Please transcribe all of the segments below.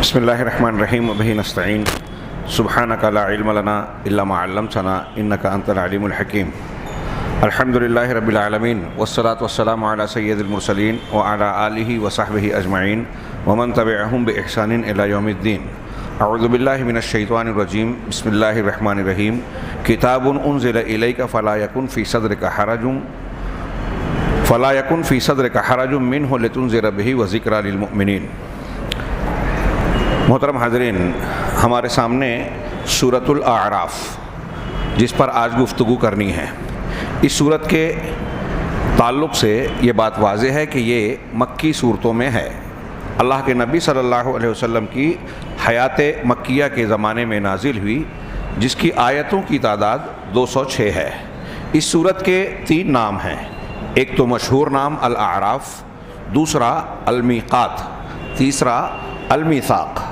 بسم اللہ الرحمن الرحیم وبہ نستعین سبحانک لا علم لنا الا ما علمتنا انک انت العلیم الحکیم الحمد للہ رب العالمین والصلاة والسلام علی سید المرسلین وعلی آلہ وصحبہ اجمعین ومن تبعہم بإحسان الی یوم الدین اعوذ باللہ من الشیطان الرجیم بسم اللہ الرحمن الرحیم کتاب انزل الیک فلا یکن فی صدرک حرج منہ لتنذر بہ وذکری للمؤمنین۔ محترم حاضرین، ہمارے سامنے سورۃ الاعراف جس پر آج گفتگو کرنی ہے، اس سورت کے تعلق سے یہ بات واضح ہے کہ یہ مکی صورتوں میں ہے۔ اللہ کے نبی صلی اللہ علیہ وسلم کی حیات مکیہ کے زمانے میں نازل ہوئی، جس کی آیتوں کی تعداد 206 ہے۔ اس سورت کے 3 نام ہیں، ایک تو مشہور نام الاعراف، دوسرا المیقات، تیسرا المیثاق۔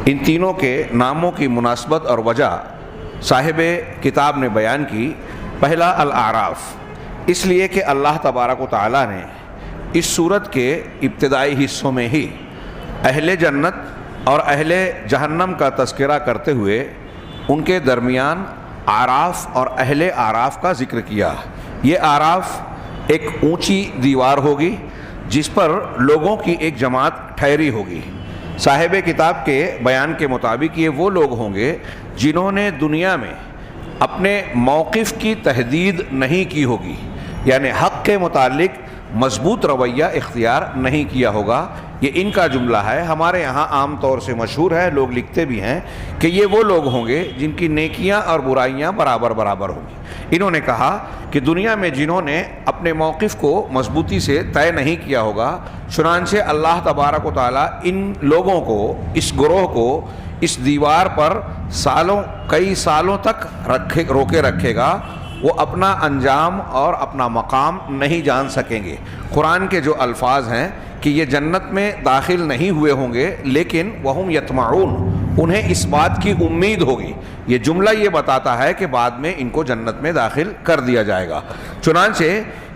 ان تینوں کے ناموں کی مناسبت اور وجہ صاحب کتاب نے بیان کی۔ پہلا الاعراف، اس لیے کہ اللہ تبارک و تعالیٰ نے اس سورت کے ابتدائی حصوں میں ہی اہل جنت اور اہل جہنم کا تذکرہ کرتے ہوئے ان کے درمیان اعراف اور اہل اعراف کا ذکر کیا۔ یہ اعراف ایک اونچی دیوار ہوگی جس پر لوگوں کی ایک جماعت ٹھہری ہوگی۔ صاحب کتاب کے بیان کے مطابق یہ وہ لوگ ہوں گے جنہوں نے دنیا میں اپنے موقف کی تحدید نہیں کی ہوگی، یعنی حق کے متعلق مضبوط رویہ اختیار نہیں کیا ہوگا۔ یہ ان کا جملہ ہے، ہمارے یہاں عام طور سے مشہور ہے، لوگ لکھتے بھی ہیں کہ یہ وہ لوگ ہوں گے جن کی نیکیاں اور برائیاں برابر برابر ہوں گی۔ انہوں نے کہا کہ دنیا میں جنہوں نے اپنے موقف کو مضبوطی سے طے نہیں کیا ہوگا، چنانچہ اللہ تبارک و تعالیٰ ان لوگوں کو، اس گروہ کو اس دیوار پر کئی سالوں تک روکے رکھے گا۔ وہ اپنا انجام اور اپنا مقام نہیں جان سکیں گے۔ قرآن کے جو الفاظ ہیں کہ یہ جنت میں داخل نہیں ہوئے ہوں گے، لیکن وہم یطمعون، انہیں اس بات کی امید ہوگی۔ یہ جملہ یہ بتاتا ہے کہ بعد میں ان کو جنت میں داخل کر دیا جائے گا۔ چنانچہ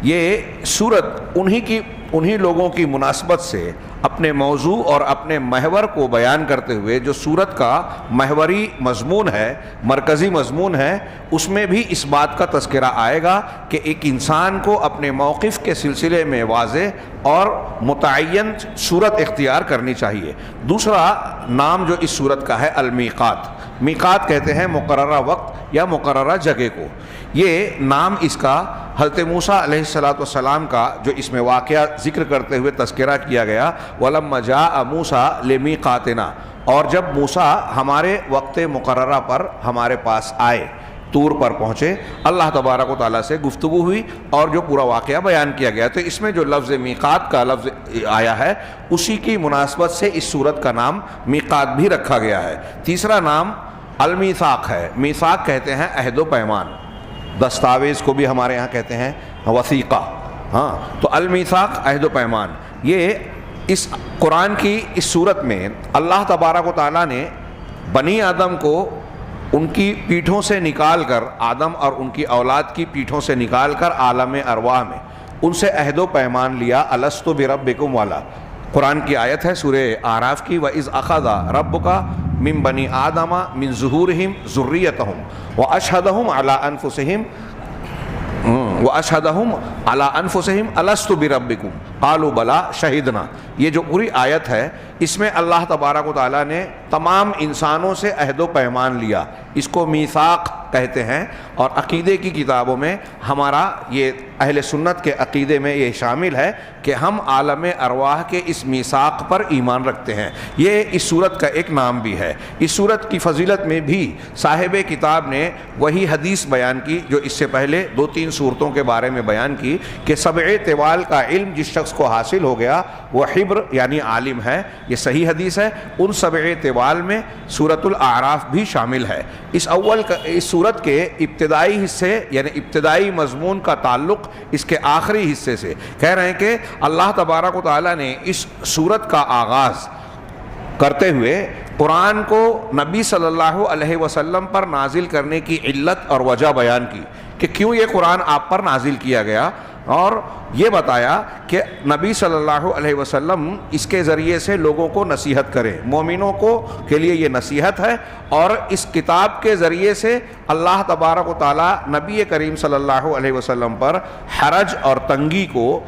یہ سورت انہی لوگوں کی مناسبت سے اپنے موضوع اور اپنے محور کو بیان کرتے ہوئے جو سورت کا محوری مضمون ہے، مرکزی مضمون ہے، اس میں بھی اس بات کا تذکرہ آئے گا کہ ایک انسان کو اپنے موقف کے سلسلے میں واضح اور متعین صورت اختیار کرنی چاہیے۔ دوسرا نام جو اس سورت کا ہے المیقات، میقات کہتے ہیں مقررہ وقت یا مقررہ جگہ کو۔ یہ نام اس کا حضرت موسیٰ علیہ السلام کا جو اس میں واقعہ ذکر کرتے ہوئے تذکرہ کیا گیا، وَلَمَّا جَاءَ مُوسَىٰ لِمِيقَاتِنَا، اور جب موسیٰ ہمارے وقت مقررہ پر ہمارے پاس آئے، طور پر پہنچے، اللہ تبارک و تعالیٰ سے گفتگو ہوئی اور جو پورا واقعہ بیان کیا گیا۔ تو اس میں جو لفظ میقات کا لفظ آیا ہے، اسی کی مناسبت سے اس سورت کا نام میقات بھی رکھا گیا ہے۔ تیسرا نام المیثاق ہے۔ میثاق کہتے ہیں عہد و پیمان، دستاویز کو بھی ہمارے یہاں کہتے ہیں وثیقہ۔ تو المیثاق عہد و پیمان، یہ اس قرآن کی اس صورت میں اللہ تبارک و تعالیٰ نے بنی آدم کو ان کی پیٹھوں سے نکال کر، آدم اور ان کی اولاد کی پیٹھوں سے نکال کر عالم ارواح میں ان سے عہد و پیمان لیا، الستُ بربکم والا۔ قرآن کی آیت ہے سورہ اعراف کی، وَإِذْ أَخَذَ رَبُّكَ مِن بَنِي آدَمَ مِن ظُهُورِهِمْ ذُرِّيَّتَهُمْ وَأَشْهَدَهُمْ عَلَىٰ أَنفُسِهِمْ أَلَسْتُ بِرَبِّكُمْ قَالُوا بَلَىٰ شَهِدْنَا۔ یہ جو پوری آیت ہے، اس میں اللہ تبارک و تعالیٰ نے تمام انسانوں سے عہد و پیمان لیا، اس کو میثاق کہتے ہیں۔ اور عقیدے کی کتابوں میں ہمارا یہ اہل سنت کے عقیدے میں یہ شامل ہے کہ ہم عالم ارواح کے اس میثاق پر ایمان رکھتے ہیں۔ یہ اس سورت کا ایک نام بھی ہے۔ اس سورت کی فضیلت میں بھی صاحب کتاب نے وہی حدیث بیان کی جو اس سے پہلے 2-3 سورتوں کے بارے میں بیان کی کہ 7 طوال کا علم جس شخص کو حاصل ہو گیا وہ حبر یعنی عالم ہے۔ یہ صحیح حدیث ہے۔ ان 7 طوال میں سورۃ الاعراف بھی شامل ہے۔ اس سورت کے ابتدائی حصے یعنی ابتدائی مضمون کا تعلق اس کے آخری حصے سے، کہہ رہے ہیں کہ اللہ تبارک و تعالیٰ نے اس سورت کا آغاز کرتے ہوئے قرآن کو نبی صلی اللہ علیہ وسلم پر نازل کرنے کی علت اور وجہ بیان کی کہ کیوں یہ قرآن آپ پر نازل کیا گیا۔ اور یہ بتایا کہ نبی صلی اللہ علیہ وسلم اس کے ذریعے سے لوگوں کو نصیحت کریں، مومنوں کو کے لیے یہ نصیحت ہے، اور اس کتاب کے ذریعے سے اللہ تبارک و تعالیٰ نبی کریم صلی اللہ علیہ وسلم پر حرج اور تنگی کو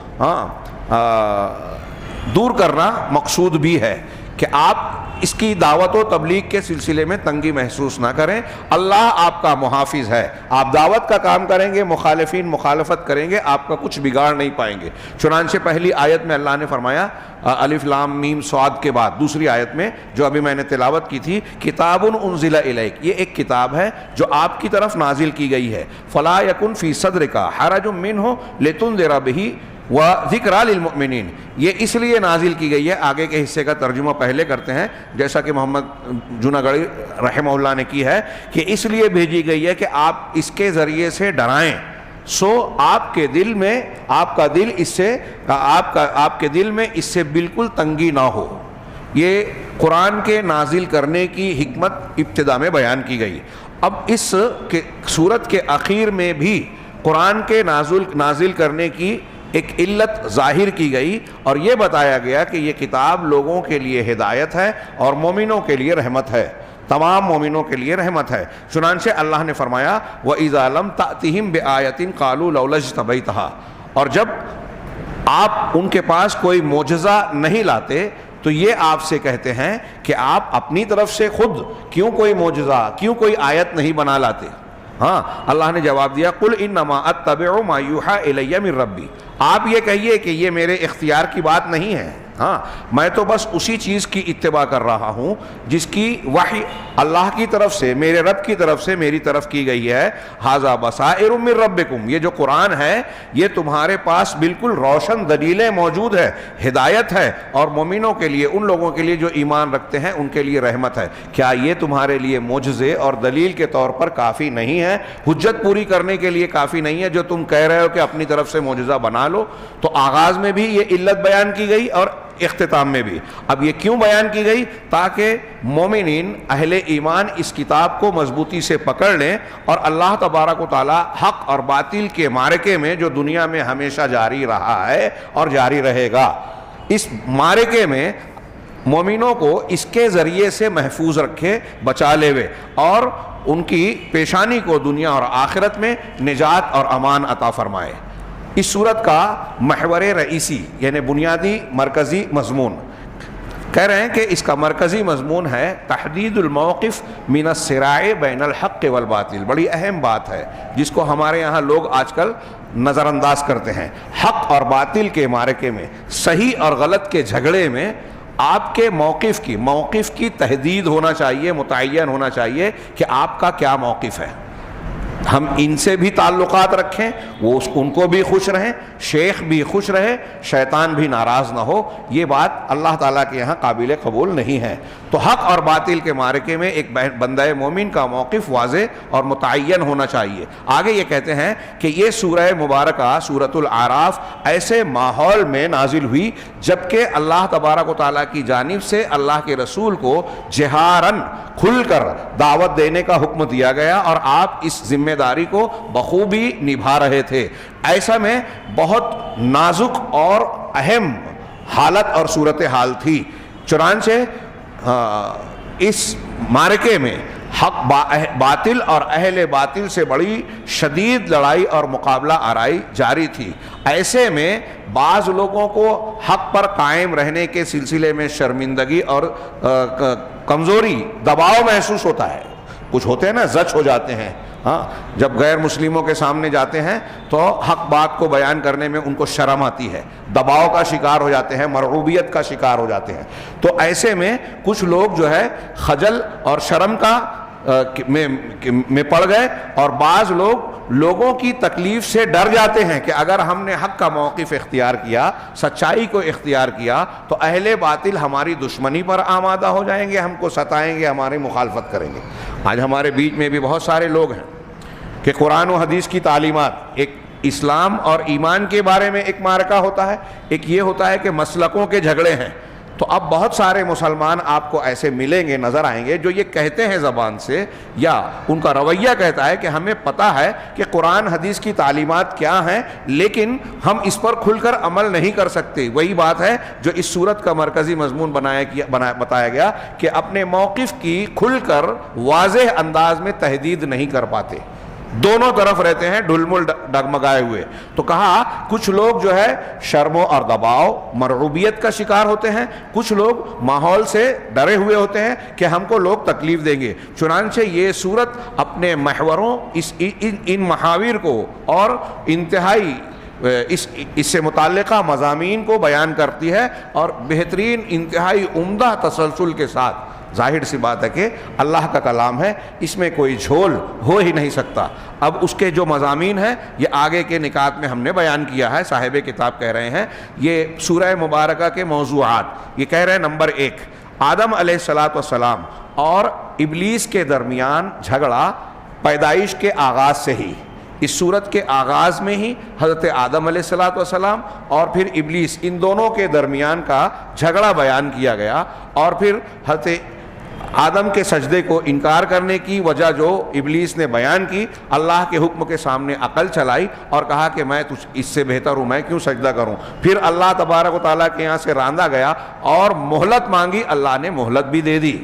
دور کرنا مقصود بھی ہے کہ آپ اس کی دعوت و تبلیغ کے سلسلے میں تنگی محسوس نہ کریں۔ اللہ آپ کا محافظ ہے، آپ دعوت کا کام کریں گے، مخالفین مخالفت کریں گے، آپ کا کچھ بگاڑ نہیں پائیں گے۔ چنانچہ پہلی آیت میں اللہ نے فرمایا الف لام میم صاد کے بعد دوسری آیت میں جو ابھی میں نے تلاوت کی تھی، کتاب انزل الیک، یہ ایک کتاب ہے جو آپ کی طرف نازل کی گئی ہے، فلا یکن فی صدرک حرج منہ لتنذر بہ وذکریٰ للمؤمنین، یہ اس لیے نازل کی گئی ہے، آگے کے حصے کا ترجمہ پہلے کرتے ہیں جیسا کہ محمد جوناگڑھی رحمہ اللہ نے کی ہے، کہ اس لیے بھیجی گئی ہے کہ آپ اس کے ذریعے سے ڈرائیں، سو آپ کے دل میں آپ کے دل میں اس سے بالکل تنگی نہ ہو۔ یہ قرآن کے نازل کرنے کی حکمت ابتدا میں بیان کی گئی۔ اب اس سورت کے آخر میں بھی قرآن کے نازل کرنے کی ایک علت ظاہر کی گئی، اور یہ بتایا گیا کہ یہ کتاب لوگوں کے لیے ہدایت ہے اور مومنوں کے لیے رحمت ہے، تمام مومنوں کے لیے رحمت ہے۔ چنانچہ اللہ نے فرمایا وَإِذَا لَمْ تَأْتِهِمْ بِآيَةٍ قَالُوا لَوْلَا اجْتَبَيْتَهَا، اور جب آپ ان کے پاس کوئی معجزہ نہیں لاتے تو یہ آپ سے کہتے ہیں کہ آپ اپنی طرف سے خود کیوں کوئی معجزہ، کیوں کوئی آیت نہیں بنا لاتے؟ ہاں، اللہ نے جواب دیا قُلْ إِنَّمَا أَتَّبِعُ مَا يُوحَىٰ إِلَيَّ مِن رَبِّي، آپ یہ کہیے کہ یہ میرے اختیار کی بات نہیں ہے، ہاں میں تو بس اسی چیز کی اتباع کر رہا ہوں جس کی وحی اللہ کی طرف سے، میرے رب کی طرف سے میری طرف کی گئی ہے۔ ھذا بصائر من ربکم، یہ جو قرآن ہے یہ تمہارے پاس بالکل روشن دلیلیں موجود ہے، ہدایت ہے، اور مومنوں کے لیے، ان لوگوں کے لیے جو ایمان رکھتے ہیں ان کے لیے رحمت ہے۔ کیا یہ تمہارے لیے معجزے اور دلیل کے طور پر کافی نہیں ہے، حجت پوری کرنے کے لیے کافی نہیں ہے جو تم کہہ رہے ہو کہ اپنی طرف سے معجزہ بنا لو؟ تو آغاز میں بھی یہ علت بیان کی گئی اور اختتام میں بھی۔ اب یہ کیوں بیان کی گئی؟ تاکہ مومنین اہل ایمان اس کتاب کو مضبوطی سے پکڑ لیں، اور اللہ تبارک و تعالی حق اور باطل کے معرکے میں جو دنیا میں ہمیشہ جاری رہا ہے اور جاری رہے گا، اس معرکے میں مومنوں کو اس کے ذریعے سے محفوظ رکھے، بچا لے وے، اور ان کی پیشانی کو دنیا اور آخرت میں نجات اور امان عطا فرمائے۔ اس صورت کا محور رئیسی یعنی بنیادی مرکزی مضمون کہہ رہے ہیں کہ اس کا مرکزی مضمون ہے تحدید الموقف من الصراع بین الحق والباطل۔ بڑی اہم بات ہے جس کو ہمارے یہاں لوگ آج کل نظر انداز کرتے ہیں۔ حق اور باطل کے معرکے میں، صحیح اور غلط کے جھگڑے میں آپ کے موقف کی تحدید ہونا چاہیے، متعین ہونا چاہیے کہ آپ کا کیا موقف ہے۔ ہم ان سے بھی تعلقات رکھیں، وہ ان کو بھی خوش رہیں، شیخ بھی خوش رہے، شیطان بھی ناراض نہ ہو، یہ بات اللہ تعالیٰ کے یہاں قابل قبول نہیں ہے۔ تو حق اور باطل کے معرکے میں ایک بندہ مومن کا موقف واضح اور متعین ہونا چاہیے۔ آگے یہ کہتے ہیں کہ یہ سورہ مبارکہ سورۃ الاعراف ایسے ماحول میں نازل ہوئی جبکہ اللہ تبارک و تعالیٰ کی جانب سے اللہ کے رسول کو جہاراً کھل کر دعوت دینے کا حکم دیا گیا، اور آپ اس ذمہ داری کو بخوبی نبھا رہے تھے۔ ایسا میں بہت نازک اور اہم حالت اور صورتحال تھی۔ چنانچہ اس معرکے میں حق باطل اور اہل باطل سے بڑی شدید لڑائی اور مقابلہ آرائی جاری تھی۔ ایسے میں بعض لوگوں کو حق پر قائم رہنے کے سلسلے میں شرمندگی اور کمزوری، دباؤ محسوس ہوتا ہے۔ کچھ ہوتے ہیں نا، زچ ہو جاتے ہیں، ہاں جب غیر مسلموں کے سامنے جاتے ہیں تو حق بات کو بیان کرنے میں ان کو شرم آتی ہے، دباؤ کا شکار ہو جاتے ہیں، مرعوبیت کا شکار ہو جاتے ہیں۔ تو ایسے میں کچھ لوگ جو ہے خجل اور شرم کا میں پڑ گئے، اور بعض لوگوں کی تکلیف سے ڈر جاتے ہیں کہ اگر ہم نے حق کا موقف اختیار کیا، سچائی کو اختیار کیا، تو اہل باطل ہماری دشمنی پر آمادہ ہو جائیں گے، ہم کو ستائیں گے، ہماری مخالفت کریں گے۔ آج ہمارے بیچ میں بھی بہت سارے لوگ ہیں کہ قرآن و حدیث کی تعلیمات، ایک اسلام اور ایمان کے بارے میں ایک معرکہ ہوتا ہے، ایک یہ ہوتا ہے کہ مسلکوں کے جھگڑے ہیں، تو اب بہت سارے مسلمان آپ کو ایسے ملیں گے، نظر آئیں گے، جو یہ کہتے ہیں زبان سے یا ان کا رویہ کہتا ہے کہ ہمیں پتہ ہے کہ قرآن حدیث کی تعلیمات کیا ہیں، لیکن ہم اس پر کھل کر عمل نہیں کر سکتے۔ وہی بات ہے جو اس صورت کا مرکزی مضمون بتایا گیا کہ اپنے موقف کی کھل کر واضح انداز میں تحدید نہیں کر پاتے، دونوں طرف رہتے ہیں ڈھلمل ڈگمگائے ہوئے۔ تو کہا کچھ لوگ جو ہے شرم اور دباؤ، مرعوبیت کا شکار ہوتے ہیں، کچھ لوگ ماحول سے ڈرے ہوئے ہوتے ہیں کہ ہم کو لوگ تکلیف دیں گے۔ چنانچہ یہ صورت اپنے محوروں ان محاور کو اور انتہائی اس سے متعلقہ مضامین کو بیان کرتی ہے، اور بہترین انتہائی عمدہ تسلسل کے ساتھ۔ ظاہر سی بات ہے کہ اللہ کا کلام ہے، اس میں کوئی جھول ہو ہی نہیں سکتا۔ اب اس کے جو مضامین ہیں یہ آگے کے نکات میں ہم نے بیان کیا ہے، صاحب کتاب کہہ رہے ہیں یہ سورہ مبارکہ کے موضوعات۔ یہ کہہ رہے ہیں نمبر 1، آدم علیہ السلام اور ابلیس کے درمیان جھگڑا پیدائش کے آغاز سے ہی، اس صورت کے آغاز میں ہی حضرت آدم علیہ السلام اور پھر ابلیس، ان دونوں کے درمیان کا جھگڑا بیان کیا گیا، اور پھر حضرت آدم کے سجدے کو انکار کرنے کی وجہ جو ابلیس نے بیان کی، اللہ کے حکم کے سامنے عقل چلائی اور کہا کہ میں اس سے بہتر ہوں، میں کیوں سجدہ کروں۔ پھر اللہ تبارک و تعالیٰ کے یہاں سے راندہ گیا اور مہلت مانگی، اللہ نے مہلت بھی دے دی۔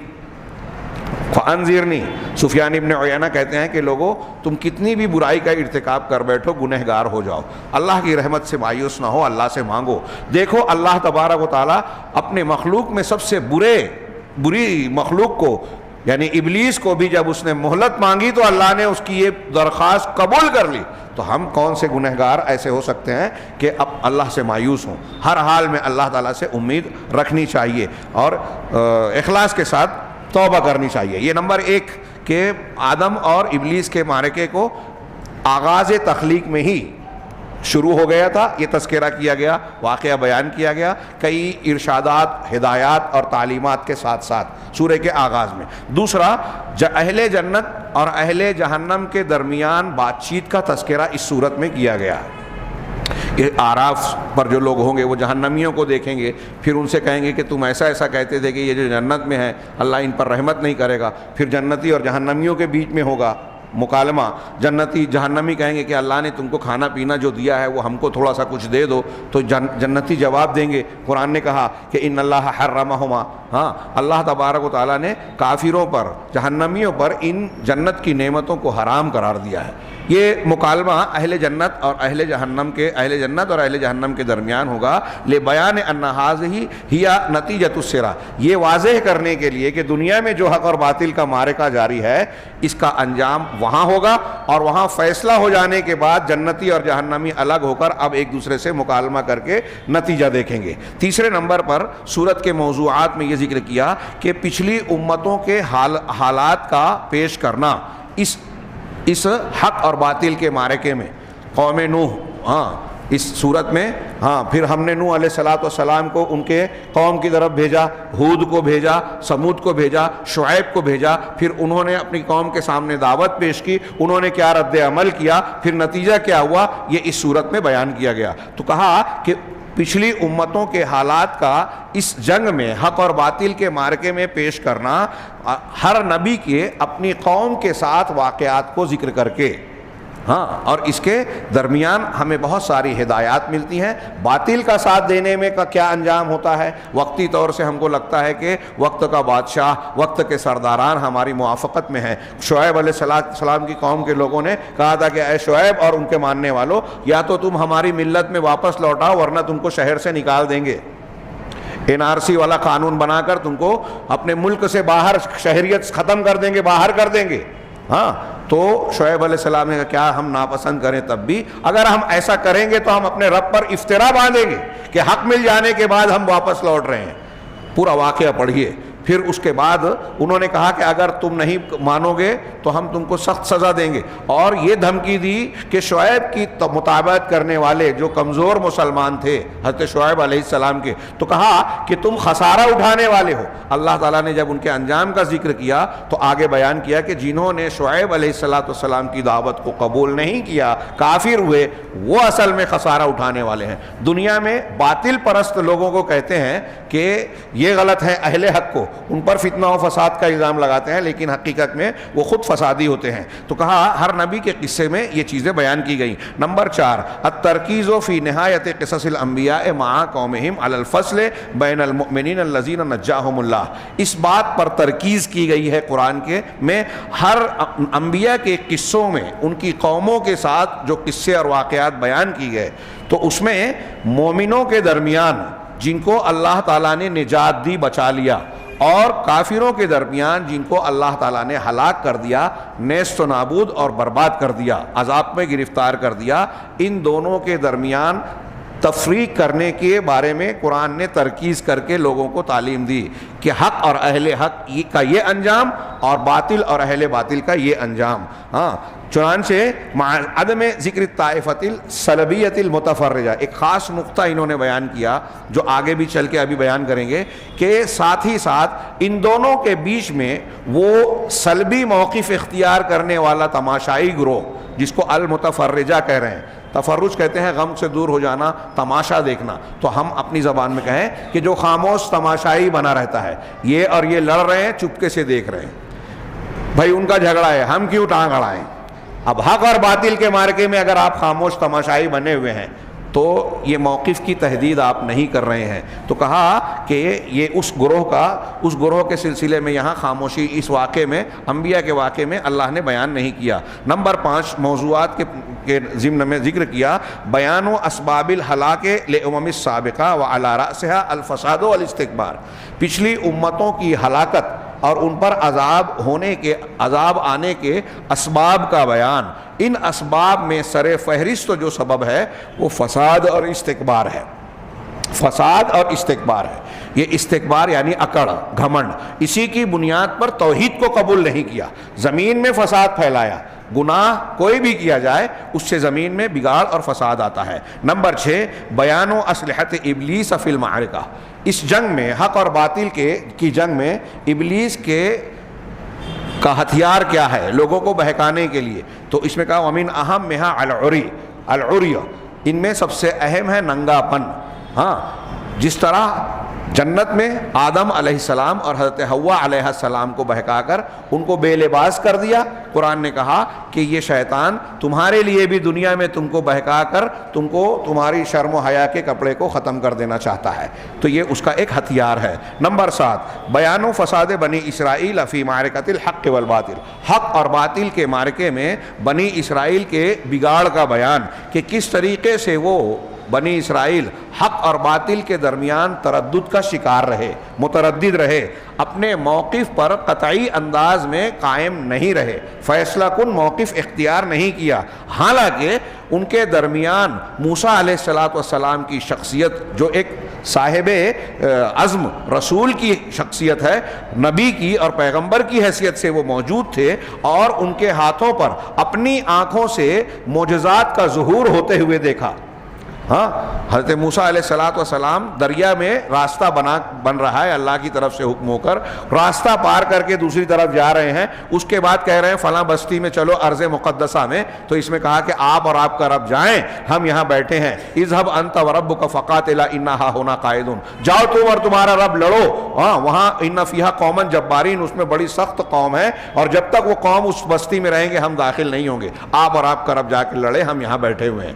فانذرنی، سفیان ابن عیینہ کہتے ہیں کہ لوگوں تم کتنی بھی برائی کا ارتکاب کر بیٹھو گنہگار ہو جاؤ، اللہ کی رحمت سے مایوس نہ ہو، اللہ سے مانگو۔ دیکھو اللہ تبارک و تعالیٰ اپنے مخلوق میں سب سے بری مخلوق کو یعنی ابلیس کو بھی جب اس نے مہلت مانگی تو اللہ نے اس کی یہ درخواست قبول کر لی۔ تو ہم کون سے گنہگار ایسے ہو سکتے ہیں کہ اب اللہ سے مایوس ہوں؟ ہر حال میں اللہ تعالیٰ سے امید رکھنی چاہیے اور اخلاص کے ساتھ توبہ کرنی چاہیے۔ یہ نمبر 1 کہ آدم اور ابلیس کے معرکے کو آغاز تخلیق میں ہی شروع ہو گیا تھا، یہ تذکرہ کیا گیا، واقعہ بیان کیا گیا، کئی ارشادات، ہدایات اور تعلیمات کے ساتھ ساتھ سورہ کے آغاز میں۔ دوسرا، اہل جنت اور اہل جہنم کے درمیان بات چیت کا تذکرہ اس صورت میں کیا گیا۔ یہ اعراف پر جو لوگ ہوں گے وہ جہنمیوں کو دیکھیں گے، پھر ان سے کہیں گے کہ تم ایسا ایسا کہتے تھے کہ یہ جو جنت میں ہیں اللہ ان پر رحمت نہیں کرے گا۔ پھر جنتی اور جہنمیوں کے بیچ میں ہوگا مکالمہ، جہنمی کہیں گے کہ اللہ نے تم کو کھانا پینا جو دیا ہے وہ ہم کو تھوڑا سا کچھ دے دو، تو جنتی جواب دیں گے، قرآن نے کہا کہ ان اللہ حرمہما، ہاں اللہ تبارک و تعالیٰ نے کافروں پر، جہنمیوں پر ان جنت کی نعمتوں کو حرام قرار دیا ہے۔ یہ مکالمہ اہل جنت اور اہل جہنم کے درمیان ہوگا، لبیان ان ھذہ ہی نتیجۃ الصراع، یہ واضح کرنے کے لیے کہ دنیا میں جو حق اور باطل کا معرکہ جاری ہے اس کا انجام وہاں ہوگا، اور وہاں فیصلہ ہو جانے کے بعد جنتی اور جہنمی الگ ہو کر اب ایک دوسرے سے مکالمہ کر کے نتیجہ دیکھیں گے۔ تیسرے نمبر پر سورت کے موضوعات میں یہ ذکر کیا کہ پچھلی امتوں کے حالات کا پیش کرنا اس حق اور باطل کے معرکے میں۔ قوم نوح، اس صورت میں پھر ہم نے نوح علیہ السلام کو ان کے قوم کی طرف بھیجا، ہود کو بھیجا، سمود کو بھیجا، شعیب کو بھیجا، پھر انہوں نے اپنی قوم کے سامنے دعوت پیش کی، انہوں نے کیا رد عمل کیا، پھر نتیجہ کیا ہوا، یہ اس صورت میں بیان کیا گیا۔ تو کہا کہ پچھلی امتوں کے حالات کا اس جنگ میں، حق اور باطل کے معرکے میں پیش کرنا، ہر نبی کے اپنی قوم کے ساتھ واقعات کو ذکر کر کے، اور اس کے درمیان ہمیں بہت ساری ہدایات ملتی ہیں۔ باطل کا ساتھ دینے میں کا کیا انجام ہوتا ہے؟ وقتی طور سے ہم کو لگتا ہے کہ وقت کا بادشاہ، وقت کے سرداران ہماری موافقت میں ہیں۔ شعیب علیہ السلام کی قوم کے لوگوں نے کہا تھا کہ اے شعیب اور ان کے ماننے والوں، یا تو تم ہماری ملت میں واپس لوٹاؤ ورنہ تم کو شہر سے نکال دیں گے، NRC والا قانون بنا کر تم کو اپنے ملک سے باہر، شہریت ختم کر دیں گے، باہر کر دیں گے۔ تو شعیب علیہ السلام نے کہا کیا ہم ناپسند کریں تب بھی؟ اگر ہم ایسا کریں گے تو ہم اپنے رب پر افطرا باندھیں گے کہ حق مل جانے کے بعد ہم واپس لوٹ رہے ہیں۔ پورا واقعہ پڑھیے، پھر اس کے بعد انہوں نے کہا کہ اگر تم نہیں مانو گے تو ہم تم کو سخت سزا دیں گے، اور یہ دھمکی دی کہ شعیب کی مطابقت کرنے والے جو کمزور مسلمان تھے حضرت شعیب علیہ السلام کے، تو کہا کہ تم خسارہ اٹھانے والے ہو۔ اللہ تعالیٰ نے جب ان کے انجام کا ذکر کیا تو آگے بیان کیا کہ جنہوں نے شعیب علیہ السلام کی دعوت کو قبول نہیں کیا، کافر ہوئے، وہ اصل میں خسارہ اٹھانے والے ہیں۔ دنیا میں باطل پرست لوگوں کو کہتے ہیں کہ یہ غلط ہے، اہل حق کو ان پر فتنہ و فساد کا الزام لگاتے ہیں، لیکن حقیقت میں وہ خود فسادی ہوتے ہیں۔ تو کہا ہر نبی کے قصے میں یہ چیزیں بیان کی گئیں۔ نمبر 4، الترکیز فی نہایت قصص الانبیاء مع قومہم علی الفصل بین المؤمنین الذین نجاہم اللہ۔ اس بات پر ترکیز کی گئی ہے قرآن کے میں، ہر انبیاء کے قصوں میں ان کی قوموں کے ساتھ جو قصے اور واقعات بیان کی گئے، تو اس میں مومنوں کے درمیان جن کو اللہ تعالیٰ نے نجات دی، بچا لیا، اور کافروں کے درمیان جن کو اللہ تعالیٰ نے ہلاک کر دیا، نیست و نابود اور برباد کر دیا، عذاب میں گرفتار کر دیا، ان دونوں کے درمیان تفریق کرنے کے بارے میں قرآن نے ترکیز کر کے لوگوں کو تعلیم دی کہ حق اور اہل حق کا یہ انجام اور باطل اور اہل باطل کا یہ انجام۔ چنانچہ مع عدم ذکر الطائفۃ السلبیۃ المتفرجہ، ایک خاص نقطہ انہوں نے بیان کیا جو آگے بھی چل کے ابھی بیان کریں گے، کہ ساتھ ہی ساتھ ان دونوں کے بیچ میں وہ سلبی موقف اختیار کرنے والا تماشائی گروہ جس کو المتفرجہ کہہ رہے ہیں، تفرج کہتے ہیں غم سے دور ہو جانا، تماشا دیکھنا، تو ہم اپنی زبان میں کہیں کہ جو خاموش تماشائی بنا رہتا ہے، یہ اور یہ لڑ رہے ہیں، چپکے سے دیکھ رہے ہیں، بھائی ان کا جھگڑا ہے، ہم کیوں ٹانگ اڑائیں۔ اب حق اور باطل کے مارکے میں اگر آپ خاموش تماشائی بنے ہوئے ہیں تو یہ موقف کی تحدید آپ نہیں کر رہے ہیں۔ تو کہا کہ یہ اس گروہ کے سلسلے میں یہاں خاموشی اس واقعے میں، انبیاء کے واقعے میں اللہ نے بیان نہیں کیا۔ نمبر 5، موضوعات کے ضمن میں ذکر کیا بیان و اسباب الہلاک لامم السابقہ وعلی رأسها الفساد والاستکبار، پچھلی امتوں کی ہلاکت اور ان پر عذاب آنے کے اسباب کا بیان۔ ان اسباب میں سر فہرست جو سبب ہے وہ فساد اور استکبار ہے، فساد اور استکبار ہے۔ یہ استکبار یعنی اکڑ، گھمنڈ، اسی کی بنیاد پر توحید کو قبول نہیں کیا، زمین میں فساد پھیلایا۔ گناہ کوئی بھی کیا جائے اس سے زمین میں بگاڑ اور فساد آتا ہے۔ نمبر 6، بیان و اسلحۃ ابلیس فی المعرکہ، اس جنگ میں، حق اور باطل کی جنگ میں ابلیس کا ہتھیار کیا ہے لوگوں کو بہکانے کے لیے، تو اس میں کہا ومن اہم مہا العری، ان میں سب سے اہم ہے ننگا پن۔ جس طرح جنت میں آدم علیہ السلام اور حضرت حوا علیہ السلام کو بہکا کر ان کو بے لباس کر دیا، قرآن نے کہا کہ یہ شیطان تمہارے لیے بھی دنیا میں تم کو بہکا کر تم کو تمہاری شرم و حیا کے کپڑے کو ختم کر دینا چاہتا ہے، تو یہ اس کا ایک ہتھیار ہے۔ نمبر 7، بیان و فساد بنی اسرائیل فی معرکۃ الحق والباطل، حق اور باطل کے معرکے میں بنی اسرائیل کے بگاڑ کا بیان، کہ کس طریقے سے وہ بنی اسرائیل حق اور باطل کے درمیان تردد کا شکار رہے، متردد رہے، اپنے موقف پر قطعی انداز میں قائم نہیں رہے، فیصلہ کن موقف اختیار نہیں کیا، حالانکہ ان کے درمیان موسیٰ علیہ السلام کی شخصیت جو ایک صاحب عزم رسول کی شخصیت ہے، نبی کی اور پیغمبر کی حیثیت سے وہ موجود تھے، اور ان کے ہاتھوں پر اپنی آنکھوں سے معجزات کا ظہور ہوتے ہوئے دیکھا۔ حضرت موسیٰ علیہ السلام دریا میں راستہ بن رہا ہے اللہ کی طرف سے حکم ہو کر، راستہ پار کر کے دوسری طرف جا رہے ہیں، اس کے بعد کہہ رہے ہیں فلاں بستی میں چلو ارض مقدسہ میں، تو اس میں کہا کہ آپ اور آپ کا رب جائیں، ہم یہاں بیٹھے ہیں، اذهب انت وربك فقاتلا انا هاهنا قاعدون، جاؤ تم اور تمہارا رب لڑو، وہاں ان فیہا قوما جبارین، اس میں بڑی سخت قوم ہے، اور جب تک وہ قوم اس بستی میں رہیں گے ہم داخل نہیں ہوں گے، آپ اور آپ کا رب جا کے لڑے، ہم یہاں بیٹھے ہوئے ہیں۔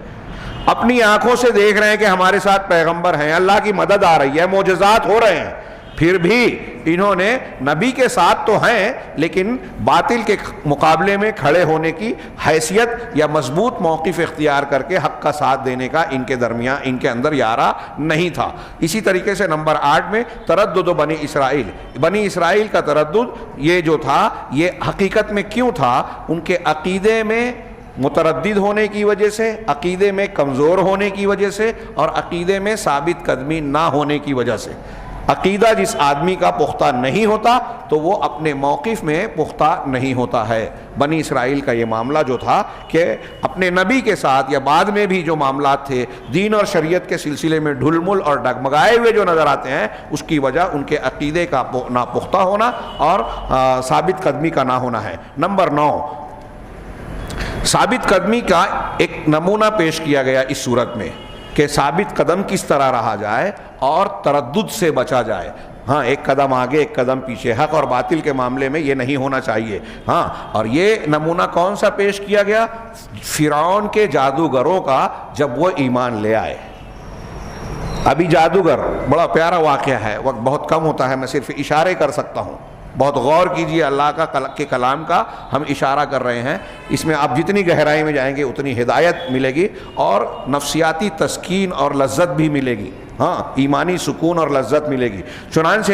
اپنی آنکھوں سے دیکھ رہے ہیں کہ ہمارے ساتھ پیغمبر ہیں، اللہ کی مدد آ رہی ہے، معجزات ہو رہے ہیں، پھر بھی انہوں نے نبی کے ساتھ تو ہیں لیکن باطل کے مقابلے میں کھڑے ہونے کی حیثیت یا مضبوط موقف اختیار کر کے حق کا ساتھ دینے کا ان کے درمیان، ان کے اندر یارہ نہیں تھا۔ اسی طریقے سے نمبر 8 میں تردد بنی اسرائیل، بنی اسرائیل کا تردد یہ جو تھا یہ حقیقت میں کیوں تھا؟ ان کے عقیدے میں متردد ہونے کی وجہ سے، عقیدے میں کمزور ہونے کی وجہ سے، اور عقیدے میں ثابت قدمی نہ ہونے کی وجہ سے۔ عقیدہ جس آدمی کا پختہ نہیں ہوتا تو وہ اپنے موقف میں پختہ نہیں ہوتا ہے۔ بنی اسرائیل کا یہ معاملہ جو تھا کہ اپنے نبی کے ساتھ یا بعد میں بھی جو معاملات تھے دین اور شریعت کے سلسلے میں ڈھلمل اور ڈگمگائے ہوئے جو نظر آتے ہیں، اس کی وجہ ان کے عقیدے کا ناپختہ ہونا اور ثابت قدمی کا نہ ہونا ہے۔ نمبر 9، ثابت قدمی کا ایک نمونہ پیش کیا گیا اس صورت میں کہ ثابت قدم کس طرح رہا جائے اور تردد سے بچا جائے۔ ہاں، ایک قدم آگے ایک قدم پیچھے، حق اور باطل کے معاملے میں یہ نہیں ہونا چاہیے۔ ہاں، اور یہ نمونہ کون سا پیش کیا گیا؟ فرعون کے جادوگروں کا، جب وہ ایمان لے آئے۔ ابھی جادوگر بڑا پیارا واقعہ ہے، وقت بہت کم ہوتا ہے، میں صرف اشارے کر سکتا ہوں، بہت غور کیجئے، اللہ کے کلام کا ہم اشارہ کر رہے ہیں، اس میں آپ جتنی گہرائی میں جائیں گے اتنی ہدایت ملے گی اور نفسیاتی تسکین اور لذت بھی ملے گی، ہاں، ایمانی سکون اور لذت ملے گی۔ چنانچہ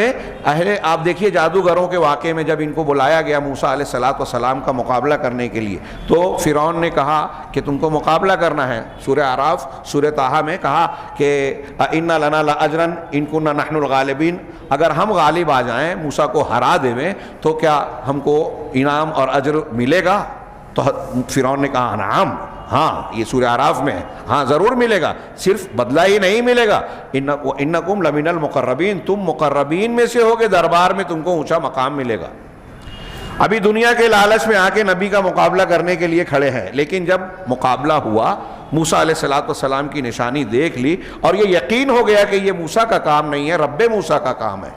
آپ دیکھیے جادوگروں کے واقعے میں جب ان کو بلایا گیا موسیٰ علیہ السلام کا مقابلہ کرنے کے لیے، تو فرعون نے کہا کہ تم کو مقابلہ کرنا ہے۔ سورہ اعراف، سورہ طٰہٰ میں کہا کہ اِنَّ لَنَا لَأَجْرًا إِن كُنَّا نَحْنُ الْغَالِبِينَ، اگر ہم غالب آ جائیں، موسیٰ کو ہرا دیں تو کیا ہم کو انعام اور اجر ملے گا؟ تو فرعون نے کہا نعم، ہاں، یہ سورہ اعراف میں ہے، ہاں ضرور ملے گا، صرف بدلہ ہی نہیں ملے گا، انکم لمن المقربین، تم مقربین میں سے ہوگے، دربار میں تم کو اونچا مقام ملے گا۔ ابھی دنیا کے لالچ میں آ کے نبی کا مقابلہ کرنے کے لیے کھڑے ہیں، لیکن جب مقابلہ ہوا، موسیٰ علیہ السلام کی نشانی دیکھ لی اور یہ یقین ہو گیا کہ یہ موسیٰ کا کام نہیں ہے، رب موسیٰ کا کام ہے،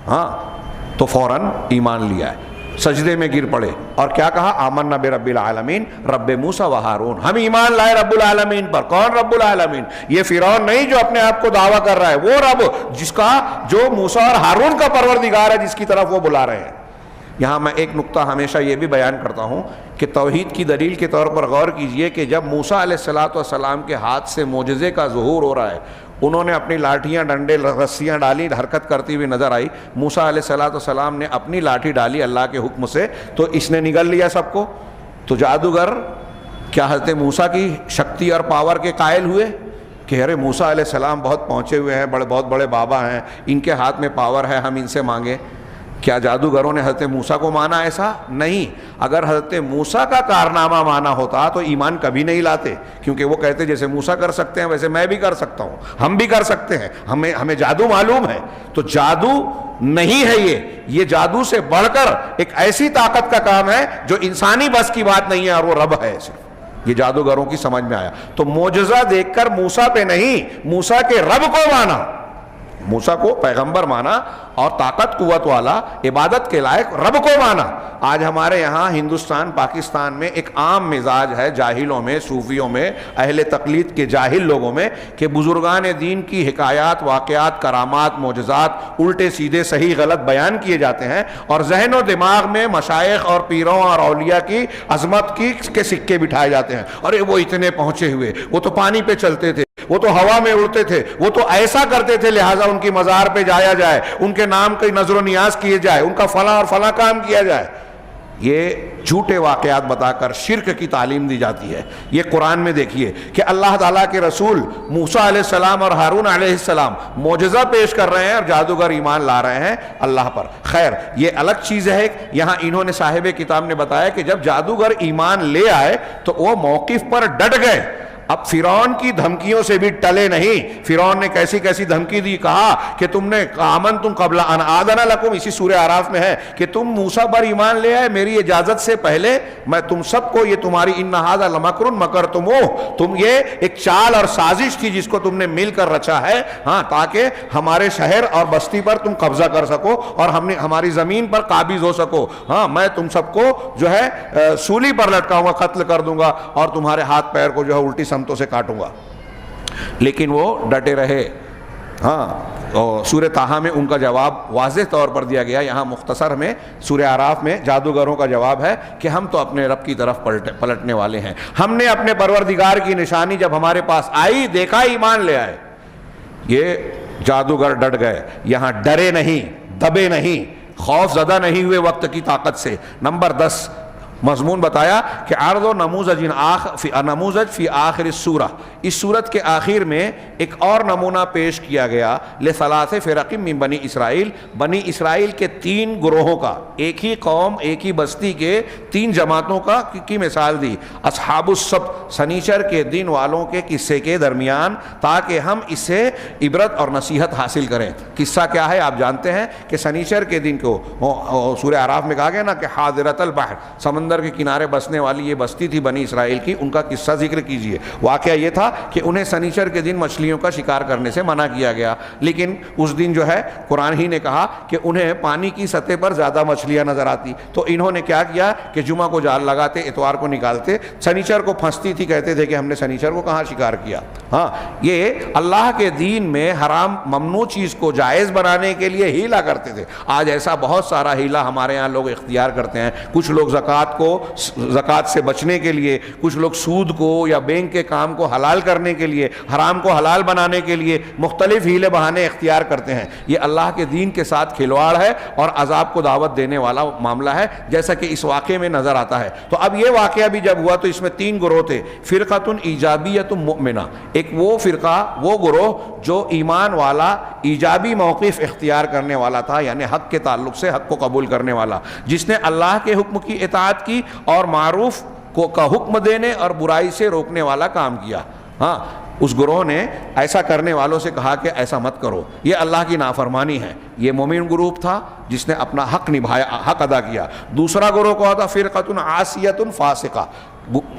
ہاں، تو فوراً ایمان لیا ہے، سجدے میں گر پڑے اور کیا کہا؟ آمنا برب العالمین رب موسیٰ و ہارون، ہم ایمان لائے رب العالمین پر۔ کون رب العالمین؟ یہ فرعون نہیں جو اپنے آپ کو دعویٰ کر رہا ہے، وہ رب جس کا، جو موسیٰ اور ہارون کا پروردگار ہے، جس کی طرف وہ بلا رہے ہیں۔ یہاں میں ایک نقطہ ہمیشہ یہ بھی بیان کرتا ہوں کہ توحید کی دلیل کے طور پر غور کیجئے کہ جب موسیٰ علیہ السلام کے ہاتھ سے معجزے کا ظہور ہو رہا ہے، انہوں نے اپنی لاٹھیاں، ڈنڈے، رسیاں ڈالی، حرکت کرتی ہوئی نظر آئی، موسیٰ علیہ السلام نے اپنی لاٹھی ڈالی اللہ کے حکم سے، تو اس نے نگل لیا سب کو۔ تو جادوگر کیا حضرت موسیٰ کی شکتی اور پاور کے قائل ہوئے کہ ارے موسیٰ علیہ السلام بہت پہنچے ہوئے ہیں، بہت بڑے بابا ہیں، ان کے ہاتھ میں پاور ہے، ہم ان سے مانگیں؟ کیا جادوگروں نے حضرت موسیٰ کو مانا؟ ایسا نہیں۔ اگر حضرت موسیٰ کا کارنامہ مانا ہوتا تو ایمان کبھی نہیں لاتے، کیونکہ وہ کہتے جیسے موسیٰ کر سکتے ہیں ویسے میں بھی کر سکتا ہوں، ہم بھی کر سکتے ہیں، ہمیں جادو معلوم ہے۔ تو جادو نہیں ہے یہ جادو سے بڑھ کر ایک ایسی طاقت کا کام ہے جو انسانی بس کی بات نہیں ہے، اور وہ رب ہے صرف۔ یہ جادوگروں کی سمجھ میں آیا، تو معجزہ دیکھ کر موسیٰ پہ نہیں، موسیٰ کے رب کو مانا، موسیٰ کو پیغمبر مانا اور طاقت قوت والا، عبادت کے لائق رب کو مانا۔ آج ہمارے یہاں ہندوستان پاکستان میں ایک عام مزاج ہے جاہلوں میں، صوفیوں میں، اہل تقلید کے جاہل لوگوں میں، کہ بزرگان دین کی حکایات، واقعات، کرامات، معجزات الٹے سیدھے صحیح غلط بیان کیے جاتے ہیں، اور ذہن و دماغ میں مشائخ اور پیروں اور اولیاء کی عظمت کے سکے بٹھائے جاتے ہیں۔ ارے وہ اتنے پہنچے ہوئے، وہ تو پانی پہ چلتے تھے، وہ تو ہوا میں اڑتے تھے، وہ تو ایسا کرتے تھے، لہٰذا ان کی مزار پہ جایا جائے، ان کے نام کی نظر و نیاز کیے جائے، ان کا فلاں اور فلاں کام کیا جائے۔ یہ جھوٹے واقعات بتا کر شرک کی تعلیم دی جاتی ہے۔ یہ قرآن میں دیکھیے کہ اللہ تعالیٰ کے رسول موسیٰ علیہ السلام اور ہارون علیہ السلام معجزہ پیش کر رہے ہیں اور جادوگر ایمان لا رہے ہیں اللہ پر۔ خیر، یہ الگ چیز ہے۔ یہاں انہوں نے صاحب کتاب نے بتایا کہ جب جادوگر ایمان لے آئے تو وہ موقف پر ڈٹ گئے۔ اب فرعون کی دھمکیوں سے بھی ٹلے نہیں۔ فرعون نے کیسی کیسی دھمکی دی، کہا کہ تم نے آمنتم قبل ان آذن لکم، اسی سورہ اعراف میں ہے کہ تم موسیٰ پر ایمان لے آئے میری اجازت سے پہلے، میں تم سب کو، یہ تمہاری ان ھذا لمکر مکرتموہ، تم یہ ایک چال اور سازش تھی جس کو تم نے مل کر رچا ہے، ہاں، تاکہ ہمارے شہر اور بستی پر تم قبضہ کر سکو اور ہماری زمین پر قابض ہو سکو، ہاں، میں تم سب کو جو ہے سولی پر لٹکاؤں گا، قتل کر دوں گا اور تمہارے ہاتھ پیر کو جو ہے الٹی سمتوں سے کاٹوں گا۔ لیکن وہ ڈٹے رہے۔ ہاں، اور سورہ طٰہٰ میں ان کا جواب واضح طور پر دیا گیا۔ یہاں مختصر میں سورہ اعراف میں جادوگروں کا جواب ہے کہ ہم تو اپنے رب کی طرف پلٹنے والے ہیں، ہم نے اپنے پروردگار کی نشانی جب ہمارے پاس آئی دیکھا، ایمان لے آئے۔ یہ جادوگر ڈٹ گئے، یہاں ڈرے نہیں، دبے نہیں، خوف زدہ نہیں ہوئے وقت کی طاقت سے۔ نمبر 10، مضمون بتایا کہ عرض و نموذج فی آخر السورہ، اس سورت کے آخر میں ایک اور نمونہ پیش کیا گیا لثلاث فرق من بنی اسرائیل، بنی اسرائیل کے 3 گروہوں کا، ایک ہی قوم ایک ہی بستی کے 3 جماعتوں کی مثال دی، اصحاب السبت سنیچر کے دن والوں کے قصے کے درمیان، تاکہ ہم اس سے عبرت اور نصیحت حاصل کریں۔ قصہ کیا ہے آپ جانتے ہیں کہ سنیچر کے دن کو سورہ اعراف میں کہا گیا نا کہ حاضرۃ البحر، سمندر کے کنارے بسنے والی یہ بستی تھی بنی اسرائیل کی، ان کا قصہ ذکر کیجئے۔ واقعہ یہ تھا کہ انہیں سنیچر کے دن مچھلیوں کا شکار کرنے سے منع کیا گیا، لیکن اس دن جو ہے قرآن ہی نے کہا کہ انہیں پانی کی سطح پر زیادہ مچھلیاں نظر آتی، تو انہوں نے کیا کیا کہ جمعہ کو جال لگاتے، اتوار کو نکالتے، سنیچر کو پھنستی تھی، کہتے تھے کہ ہم نے سنیچر کو کہاں شکار کیا۔ ہاں، یہ اللہ کے دین میں حرام ممنوع چیز کو جائز بنانے کے لیے ہیلا کرتے تھے۔ آج ایسا بہت سارا ہیلا ہمارے یہاں لوگ اختیار کرتے ہیں، کچھ لوگ زکوٰۃ سے بچنے کے لیے، کچھ لوگ سود کو یا بینک کے کام کو حلال کرنے کے لیے، حرام کو حلال بنانے کے لیے مختلف ہیلے بہانے اختیار کرتے ہیں۔ یہ اللہ کے دین کے ساتھ کھلواڑ ہے اور عذاب کو دعوت دینے والا معاملہ ہے، جیسا کہ اس واقعے میں نظر آتا ہے۔ تو اب یہ واقعہ بھی جب ہوا تو اس میں 3 گروہ تھے، فرقۃ ایجابیۃ مؤمنہ، ایک وہ فرقہ، وہ گروہ جو ایمان والا، ایجابی موقف اختیار کرنے والا تھا، یعنی حق کے تعلق سے حق کو قبول کرنے والا، جس نے اللہ کے حکم کی اطاعت کی اور معروف کا حکم دینے اور برائی سے روکنے والا کام کیا۔ ہاں، اس گروہ نے ایسا کرنے والوں سے کہا کہ ایسا مت کرو، یہ اللہ کی نافرمانی ہے۔ یہ مومن گروپ تھا جس نے اپنا حق نبھایا، حق ادا کیا۔ دوسرا گروہ کہا تھا فرقۃ عاصیۃ فاسقہ،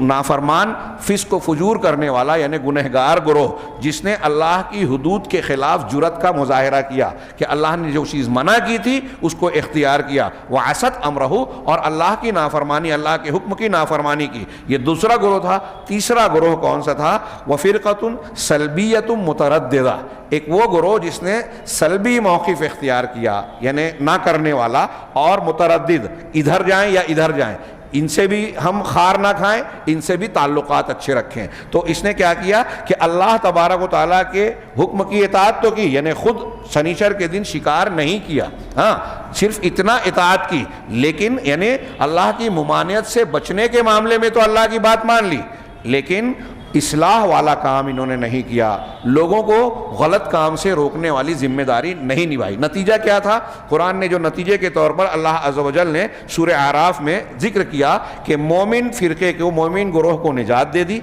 نافرمان، فسق و فجور کرنے والا، یعنی گنہگار گروہ، جس نے اللہ کی حدود کے خلاف جرأت کا مظاہرہ کیا کہ اللہ نے جو چیز منع کی تھی اس کو اختیار کیا، وعصت امرہ، اور اللہ کی نافرمانی، اللہ کے حکم کی نافرمانی کی۔ یہ دوسرا گروہ تھا۔ تیسرا گروہ کون سا تھا؟ وفرقۃ سلبیۃ مترددہ، ایک وہ گروہ جس نے سلبی موقف اختیار کیا، یعنی نہ کرنے والا اور متردد، ادھر جائیں یا ادھر جائیں، ان سے بھی ہم خار نہ کھائیں، ان سے بھی تعلقات اچھے رکھیں۔ تو اس نے کیا کیا کہ اللہ تبارک و تعالیٰ کے حکم کی اطاعت تو کی، یعنی خود سنیچر کے دن شکار نہیں کیا، ہاں صرف اتنا اطاعت کی، لیکن یعنی اللہ کی ممانعت سے بچنے کے معاملے میں تو اللہ کی بات مان لی، لیکن اصلاح والا کام انہوں نے نہیں کیا، لوگوں کو غلط کام سے روکنے والی ذمہ داری نہیں نبھائی۔ نتیجہ کیا تھا؟ قرآن نے جو نتیجے کے طور پر اللہ عز و جل نے سورہ اعراف میں ذکر کیا کہ مومن فرقے کو، مومن گروہ کو نجات دے دی،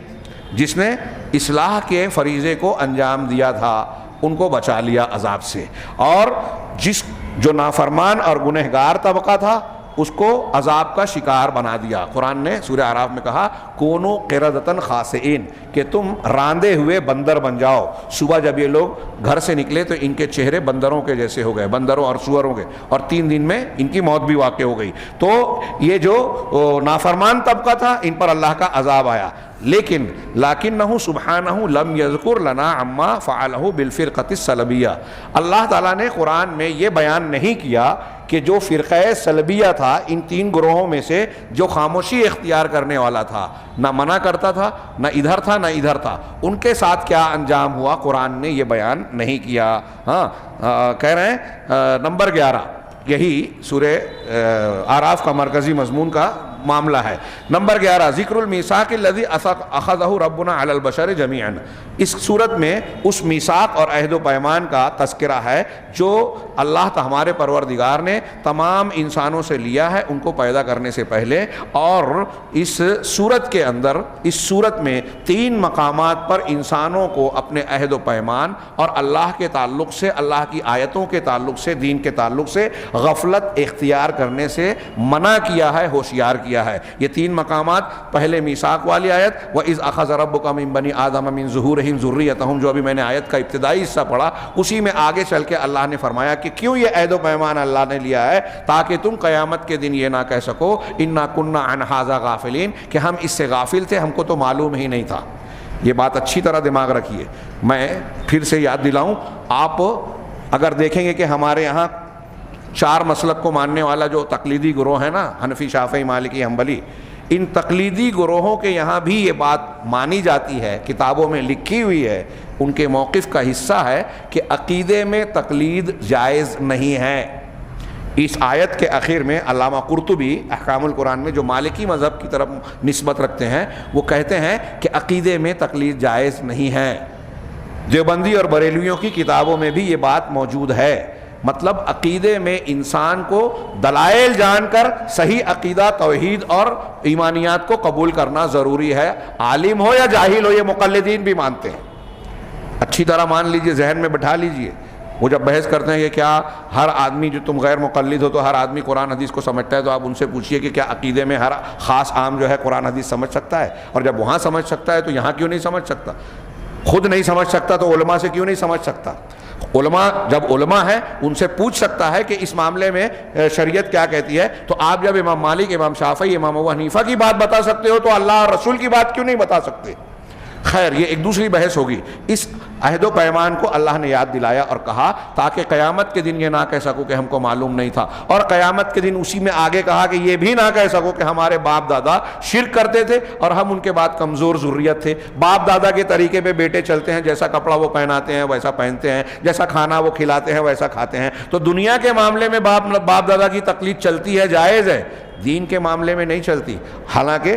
جس نے اصلاح کے فریضے کو انجام دیا تھا، ان کو بچا لیا عذاب سے، اور جو نافرمان اور گنہگار طبقہ تھا اس کو عذاب کا شکار بنا دیا۔ قرآن نے سورہ اعراف میں کہا کونوا قردۃ خاسئین، کہ تم راندے ہوئے بندر بن جاؤ۔ صبح جب یہ لوگ گھر سے نکلے تو ان کے چہرے بندروں کے جیسے ہو گئے، بندروں اور سوروں کے، اور 3 دن میں ان کی موت بھی واقع ہو گئی۔ تو یہ جو نافرمان طبقہ تھا ان پر اللہ کا عذاب آیا، لیکنہ سبحانہ لم یذکر لنا عما فعلہ بالفرقۃ السلبیہ، اللہ تعالیٰ نے قرآن میں یہ بیان نہیں کیا کہ جو فرقہ سلبیہ تھا ان 3 گروہوں میں سے جو خاموشی اختیار کرنے والا تھا، نہ منع کرتا تھا، نہ ادھر تھا نہ ادھر تھا، ان کے ساتھ کیا انجام ہوا قرآن نے یہ بیان نہیں کیا۔ ہاں کہہ رہے ہیں نمبر 11، یہی سورہ اعراف کا مرکزی مضمون کا معاملہ ہے۔ نمبر 11، ذکر المیثاق الذی اخذہ ربنا علی البشر جمیعا، اس صورت میں اس میثاق اور عہد و پیمان کا تذکرہ ہے جو اللہ ہمارے پروردگار نے تمام انسانوں سے لیا ہے ان کو پیدا کرنے سے پہلے، اور اس صورت کے اندر، اس صورت میں 3 مقامات پر انسانوں کو اپنے عہد و پیمان اور اللہ کے تعلق سے، اللہ کی آیتوں کے تعلق سے، دین کے تعلق سے غفلت اختیار کرنے سے منع کیا ہے، ہوشیار کیا ہے۔ یہ 3 مقامات، پہلے میثاق والی آیت وَإِذْ أَخَذَ رَبُّكَ مِن بَنِي آدَمَ مِن ظُهُورِهِمْ ذُرِّيَّتَهُمْ، جو ابھی میں نے آیت کا ابتدائی حصہ پڑھا، اسی میں آگے چل کے اللہ نے فرمایا کہ کیوں یہ عہد و پیمان اللہ نے لیا ہے، تاکہ تم قیامت کے دن یہ نہ کہہ سکو اِنَّا كُنَّا عَنْ هَٰذَا غَافِلِينَ، کہ ہم اس سے غافل تھے، ہم کو تو معلوم ہی نہیں تھا۔ یہ بات اچھی طرح دماغ رکھیے، میں پھر سے یاد دلاؤں، آپ اگر دیکھیں گے کہ ہمارے یہاں 4 مسلک کو ماننے والا جو تقلیدی گروہ ہے نا، حنفی، شافعی، مالکی، حنبلی، ان تقلیدی گروہوں کے یہاں بھی یہ بات مانی جاتی ہے، کتابوں میں لکھی ہوئی ہے، ان کے موقف کا حصہ ہے کہ عقیدے میں تقلید جائز نہیں ہے۔ اس آیت کے آخر میں علامہ قرطبی احکام القرآن میں جو مالکی مذہب کی طرف نسبت رکھتے ہیں وہ کہتے ہیں کہ عقیدے میں تقلید جائز نہیں ہے۔ دیوبندی اور بریلویوں کی کتابوں میں بھی یہ بات موجود ہے۔ مطلب عقیدے میں انسان کو دلائل جان کر صحیح عقیدہ توحید اور ایمانیات کو قبول کرنا ضروری ہے، عالم ہو یا جاہل ہو، یہ مقلدین بھی مانتے ہیں۔ اچھی طرح مان لیجئے، ذہن میں بٹھا لیجئے۔ وہ جب بحث کرتے ہیں کہ کیا ہر آدمی، جو تم غیر مقلد ہو تو ہر آدمی قرآن حدیث کو سمجھتا ہے، تو آپ ان سے پوچھئے کہ کیا عقیدے میں ہر خاص عام جو ہے قرآن حدیث سمجھ سکتا ہے؟ اور جب وہاں سمجھ سکتا ہے تو یہاں کیوں نہیں سمجھ سکتا؟ خود نہیں سمجھ سکتا تو علماء سے کیوں نہیں سمجھ سکتا؟ علماء جب علماء ہیں ان سے پوچھ سکتا ہے کہ اس معاملے میں شریعت کیا کہتی ہے، تو آپ جب امام مالک، امام شافعی، امام ابو حنیفہ کی بات بتا سکتے ہو تو اللہ اور رسول کی بات کیوں نہیں بتا سکتے؟ خیر، یہ ایک دوسری بحث ہوگی۔ اس عہد و پیمان کو اللہ نے یاد دلایا اور کہا تاکہ قیامت کے دن یہ نہ کہہ سکو کہ ہم کو معلوم نہیں تھا، اور قیامت کے دن اسی میں آگے کہا کہ یہ بھی نہ کہہ سکو کہ ہمارے باپ دادا شرک کرتے تھے اور ہم ان کے بعد کمزور ذریت تھے۔ باپ دادا کے طریقے پہ بیٹے چلتے ہیں، جیسا کپڑا وہ پہناتے ہیں ویسا پہنتے ہیں، جیسا کھانا وہ کھلاتے ہیں ویسا کھاتے ہیں۔ تو دنیا کے معاملے میں باپ دادا کی تقلید چلتی ہے، جائز ہے، دین کے معاملے میں نہیں چلتی۔ حالانکہ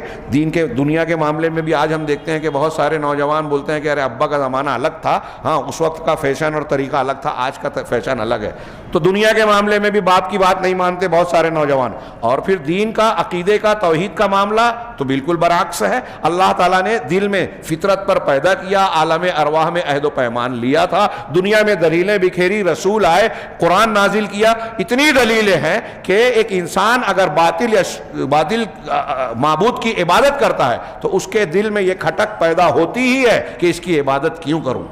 دنیا کے معاملے میں بھی آج ہم دیکھتے ہیں کہ بہت سارے نوجوان بولتے ہیں کہ ارے ابا کا زمانہ الگ تھا، ہاں اس وقت کا فیشن اور طریقہ الگ تھا، آج کا فیشن الگ ہے۔ تو دنیا کے معاملے میں بھی باپ کی بات نہیں مانتے بہت سارے نوجوان، اور پھر دین کا، عقیدے کا، توحید کا معاملہ تو بالکل برعکس ہے۔ اللہ تعالیٰ نے دل میں فطرت پر پیدا کیا، عالم ارواح میں عہد و پیمان لیا تھا، دنیا میں دلیلیں بکھیری، رسول آئے، قرآن نازل کیا، اتنی دلیلیں ہیں کہ ایک انسان اگر باطل معبود کی عبادت کرتا ہے تو اس کے دل میں یہ کھٹک پیدا ہوتی ہی ہے کہ اس کی عبادت کیوں کروں،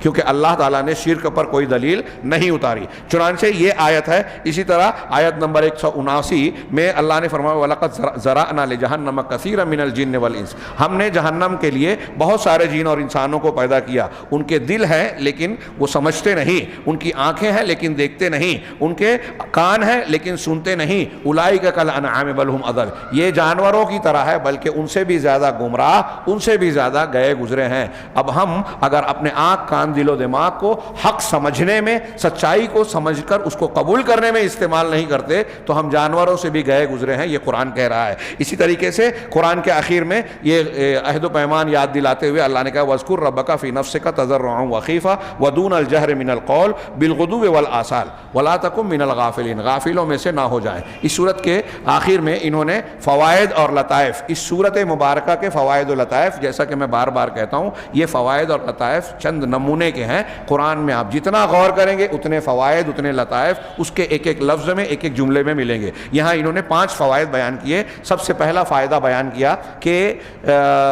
کیونکہ اللہ تعالیٰ نے شرک پر کوئی دلیل نہیں اتاری۔ چنانچہ یہ آیت ہے۔ اسی طرح آیت نمبر 179 میں اللہ نے فرمایا وَلَقَدْ ذَرَأْنَا لِجَهَنَّمَ كَثِيرًا مِنَ الْجِنِّ وَالْإِنسِ، ہم نے جہنم کے لیے بہت سارے جن اور انسانوں کو پیدا کیا۔ ان کے دل ہیں لیکن وہ سمجھتے نہیں، ان کی آنکھیں ہیں لیکن دیکھتے نہیں، ان کے کان ہیں لیکن سنتے نہیں۔ أُولَٰئِكَ كَالْأَنْعَامِ بَلْ هُمْ أَضَلُّ، یہ جانوروں کی طرح ہے بلکہ ان سے بھی زیادہ گمراہ، ان سے بھی زیادہ گئے گزرے ہیں۔ اب ہم اگر اپنے آنکھ، کان، دل و دماغ کو حق سمجھنے میں، سچائی کو سمجھ کر اس کو قبول کرنے میں استعمال نہیں کرتے تو ہم جانوروں سے بھی گئے گزرے ہیں، یہ قرآن کہہ رہا ہے۔ اسی طریقے سے قرآن کے آخر میں یہ عہد و پیمان یاد دلاتے ہوئے اللہ نے کہا وَاذْكُرْ رَبَّكَ فِي نَفْسِكَ تَضَرُّعًا وَخِيفَةً وَدُونَ الْجَهْرِ مِنَ الْقَوْلِ بِالْغُدُوِّ وَالْآصَالِ وَلَا تَكُن مِنَ الْغَافِلِينَ، غافلوں میں سے نہ ہو جائیں۔ اس سورت کے آخر میں انہوں نے فوائد اور لطائف، اس سورت مبارکہ کے فوائد و لطائف، جیسا کہ میں بار بار کہتا ہوں یہ فوائد اور لطائف چند نمونے کے ہیں۔ قرآن میں آپ جتنا غور کریں گے اتنے فوائد، اتنے لطائف اس کے ایک ایک لفظ میں، ایک ایک جملے میں ملیں گے۔ یہاں انہوں نے 5 فوائد بیان کیے۔ سب سے پہلا فائدہ بیان کیا کہ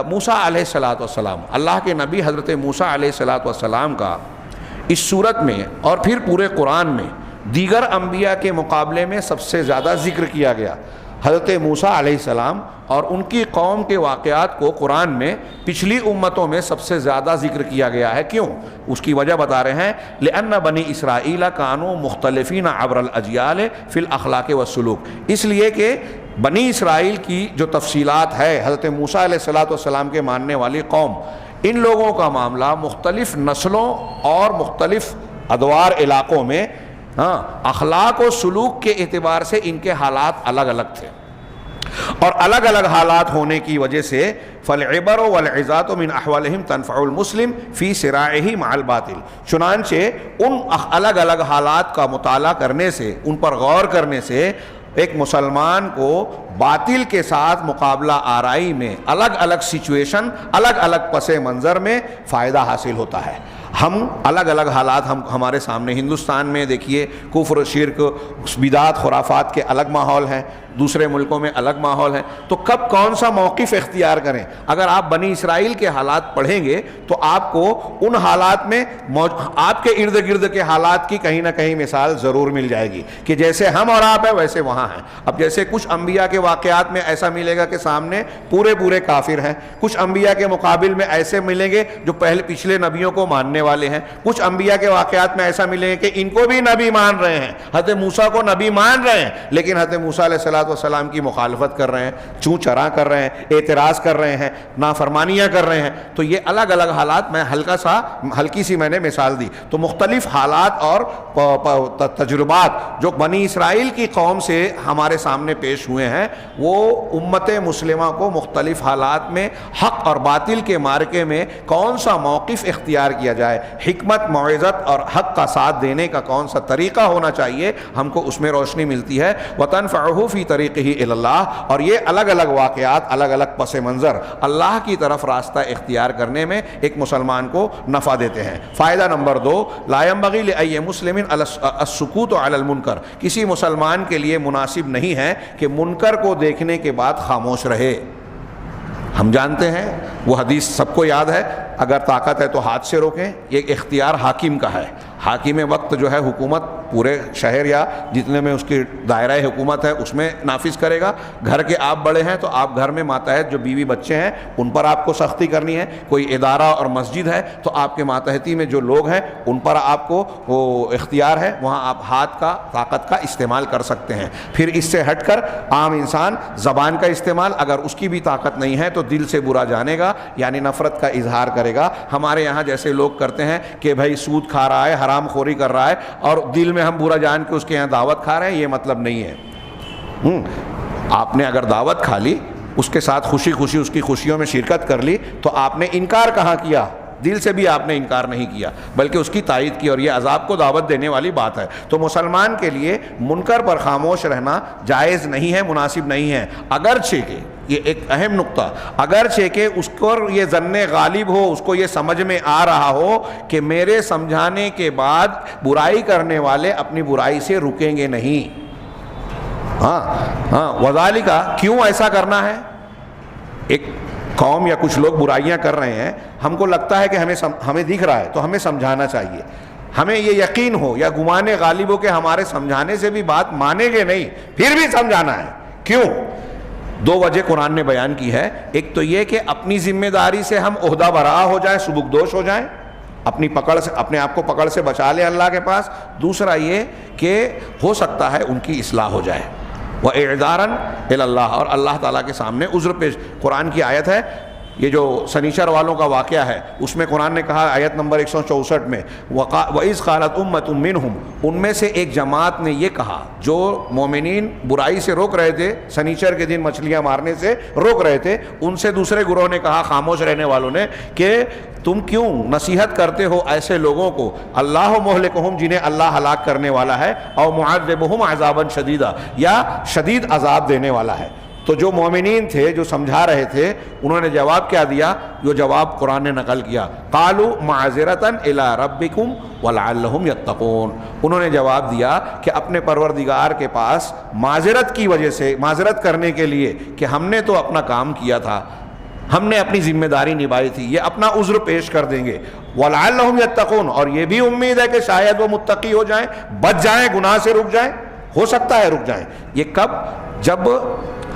موسیٰ علیہ السلام، اللہ کے نبی حضرت موسیٰ علیہ السلام کا اس سورت میں اور پھر پورے قرآن میں دیگر انبیاء کے مقابلے میں سب سے زیادہ ذکر کیا گیا۔ حضرت موسیٰ علیہ السلام اور ان کی قوم کے واقعات کو قرآن میں پچھلی امتوں میں سب سے زیادہ ذکر کیا گیا ہے۔ کیوں؟ اس کی وجہ بتا رہے ہیں لِأَنَّ بَنِي إِسْرَائِيلَ كَانُوا مُخْتَلِفِينَ عَبْرَ الْأَجْيَالِ فِي الْأَخْلَاقِ وَالسُّلُوكِ، اس لیے کہ بنی اسرائیل کی جو تفصیلات ہے، حضرت موسیٰ علیہ السلام کے ماننے والی قوم، ان لوگوں کا معاملہ مختلف نسلوں اور مختلف ادوار علاقوں میں اخلاق و سلوک کے اعتبار سے ان کے حالات الگ الگ تھے، اور الگ الگ حالات ہونے کی وجہ سے فالعبر والعظات من احوالہم تنفع المسلم فی صراعہ مع الباطل، چنانچہ ان الگ الگ حالات کا مطالعہ کرنے سے، ان پر غور کرنے سے ایک مسلمان کو باطل کے ساتھ مقابلہ آرائی میں الگ الگ سچویشن، الگ الگ پس منظر میں فائدہ حاصل ہوتا ہے۔ ہم الگ الگ حالات ہمارے سامنے، ہندوستان میں دیکھیے کفر، شرک، بدعات، خرافات کے الگ ماحول ہیں، دوسرے ملکوں میں الگ ماحول ہیں، تو کب کون سا موقف اختیار کریں؟ اگر آپ بنی اسرائیل کے حالات پڑھیں گے تو آپ کو ان حالات میں آپ کے ارد گرد کے حالات کی کہیں نہ کہیں مثال ضرور مل جائے گی کہ جیسے ہم اور آپ ہیں ویسے وہاں ہیں۔ اب جیسے کچھ انبیاء کے واقعات میں ایسا ملے گا کہ سامنے پورے کافر ہیں، کچھ انبیاء کے مقابل میں ایسے ملیں گے جو پچھلے نبیوں کو ماننے والے ہیں. کچھ انبیاء کے واقعات میں ایسا ملے ہیں کہ ان کو بھی نبی مان رہے ہیں, حضرت موسیٰ کو نبی مان رہے ہیں, لیکن حضرت موسیٰ علیہ السلام کی مخالفت کر رہے ہیں, چوں چراں کر رہے ہیں, اعتراض کر رہے ہیں, نافرمانیاں کر رہے ہیں. تو یہ الگ الگ حالات, میں ہلکی سی میں نے مثال دی. تو مختلف حالات اور تجربات جو بنی اسرائیل کی قوم سے ہمارے سامنے پیش ہوئے ہیں, وہ امت مسلمہ کو مختلف حالات میں حق اور باطل کے معرکے میں کون سا موقف اختیار کیا جائے, حکمت, موعظت اور حق کا ساتھ دینے کا کون سا طریقہ ہونا چاہیے, ہم کو اس میں روشنی ملتی ہے. وَتَنْفَعُهُ فِي طَرِيقِهِ إِلَى اللَّهِ, اور یہ الگ الگ واقعات, الگ الگ پس منظر اللہ کی طرف راستہ اختیار کرنے میں ایک مسلمان کو نفع دیتے ہیں. فائدہ نمبر 2, لا ينبغي لأي مسلم السکوت علی المنکر, کسی مسلمان کے لیے مناسب نہیں ہے کہ منکر کو دیکھنے کے بعد خاموش رہے. ہم جانتے ہیں وہ حدیث سب کو یاد ہے, اگر طاقت ہے تو ہاتھ سے روکیں. یہ اختیار حاکم کا ہے. حاکم وقت جو ہے حکومت پورے شہر یا جتنے میں اس کی دائرہ حکومت ہے اس میں نافذ کرے گا. گھر کے آپ بڑے ہیں تو آپ گھر میں ماتحت جو بیوی بچے ہیں ان پر آپ کو سختی کرنی ہے. کوئی ادارہ اور مسجد ہے تو آپ کے ماتحتی میں جو لوگ ہیں ان پر آپ کو وہ اختیار ہے, وہاں آپ ہاتھ کا, طاقت کا استعمال کر سکتے ہیں. پھر اس سے ہٹ کر عام انسان زبان کا استعمال, اگر اس کی بھی طاقت نہیں ہے تو دل سے برا جانے گا, یعنی نفرت کا اظہار کرے گا. ہمارے یہاں جیسے لوگ کرتے ہیں کہ بھائی سود کھا رہا ہے, حرام خوری کر رہا ہے, اور دل میں ہم برا جان کے اس کے یہاں دعوت کھا رہے ہیں, یہ مطلب نہیں ہے. آپ نے اگر دعوت کھا لی, اس کے ساتھ خوشی خوشی اس کی خوشیوں میں شرکت کر لی, تو آپ نے انکار کہاں کیا, دل سے بھی آپ نے انکار نہیں کیا بلکہ اس کی تائید کی, اور یہ عذاب کو دعوت دینے والی بات ہے. تو مسلمان کے لیے منکر پر خاموش رہنا جائز نہیں ہے, مناسب نہیں ہے. اگرچہ کہ یہ ایک اہم نقطہ, اگرچہ کہ اس کو یہ ظن غالب ہو, اس کو یہ سمجھ میں آ رہا ہو کہ میرے سمجھانے کے بعد برائی کرنے والے اپنی برائی سے رکیں گے نہیں. وذالک, کیوں ایسا کرنا ہے؟ ایک قوم یا کچھ لوگ برائیاں کر رہے ہیں, ہم کو لگتا ہے کہ ہمیں دکھ رہا ہے تو ہمیں سمجھانا چاہیے. ہمیں یہ یقین ہو یا گمان غالب ہو کہ ہمارے سمجھانے سے بھی بات مانیں گے نہیں, پھر بھی سمجھانا ہے. کیوں؟ 2 وجہ قرآن نے بیان کی ہے. ایک تو یہ کہ اپنی ذمہ داری سے ہم عہدہ برآ ہو جائیں, سبکدوش ہو جائیں, اپنی پکڑ سے, اپنے آپ کو پکڑ سے بچا لیں اللہ کے پاس. دوسرا یہ کہ ہو سکتا ہے ان کی اصلاح ہو جائے. وَإِعْذَارًا إِلَى اللَّهِ, اور اللہ تعالیٰ کے سامنے عذر پیش. قرآن کی آیت ہے, یہ جو سنیچر والوں کا واقعہ ہے اس میں قرآن نے کہا آیت نمبر 164 میں, وَإِذْ قَالَتْ أُمَّةٌ مِّنْهُمْ, ان میں سے ایک جماعت نے یہ کہا, جو مومنین برائی سے روک رہے تھے, سنیچر کے دن مچھلیاں مارنے سے روک رہے تھے, ان سے دوسرے گروہ نے کہا, خاموش رہنے والوں نے, کہ تم کیوں نصیحت کرتے ہو ایسے لوگوں کو, اللہ مہلکہم, جنہیں اللہ ہلاک کرنے والا ہے, او معذبہم عذابا شدیدا, یا شدید عذاب دینے والا ہے. تو جو مومنین تھے, جو سمجھا رہے تھے, انہوں نے جواب کیا دیا؟ جو جواب قرآن نے نقل کیا, قالوا معذرۃ الی ربکم ولعلہم یتقون, انہوں نے جواب دیا کہ اپنے پروردگار کے پاس معذرت کی وجہ سے, معذرت کرنے کے لیے کہ ہم نے تو اپنا کام کیا تھا, ہم نے اپنی ذمہ داری نبھائی تھی, یہ اپنا عذر پیش کر دیں گے. وَلَعَلَّهُمْ يَتَّقُونَ, اور یہ بھی امید ہے کہ شاید وہ متقی ہو جائیں, بچ جائیں, گناہ سے رک جائیں. ہو سکتا ہے رک جائیں. یہ کب؟ جب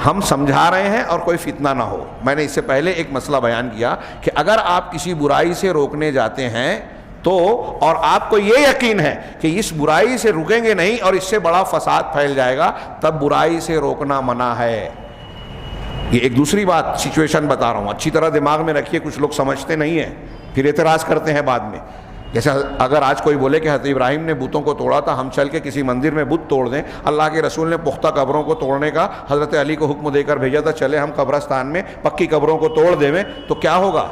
ہم سمجھا رہے ہیں اور کوئی فتنہ نہ ہو. میں نے اس سے پہلے ایک مسئلہ بیان کیا کہ اگر آپ کسی برائی سے روکنے جاتے ہیں تو, اور آپ کو یہ یقین ہے کہ اس برائی سے رکیں گے نہیں اور اس سے بڑا فساد پھیل جائے گا, تب برائی سے روکنا منع ہے. یہ ایک دوسری بات, سچویشن بتا رہا ہوں, اچھی طرح دماغ میں رکھیے, کچھ لوگ سمجھتے نہیں ہیں پھر اعتراض کرتے ہیں بعد میں. جیسے اگر آج کوئی بولے کہ حضرت ابراہیم نے بتوں کو توڑا تھا, ہم چل کے کسی مندر میں بت توڑ دیں. اللہ کے رسول نے پختہ قبروں کو توڑنے کا حضرت علی کو حکم دے کر بھیجا تھا, چلے ہم قبرستان میں پکی قبروں کو توڑ دیں, تو کیا ہوگا؟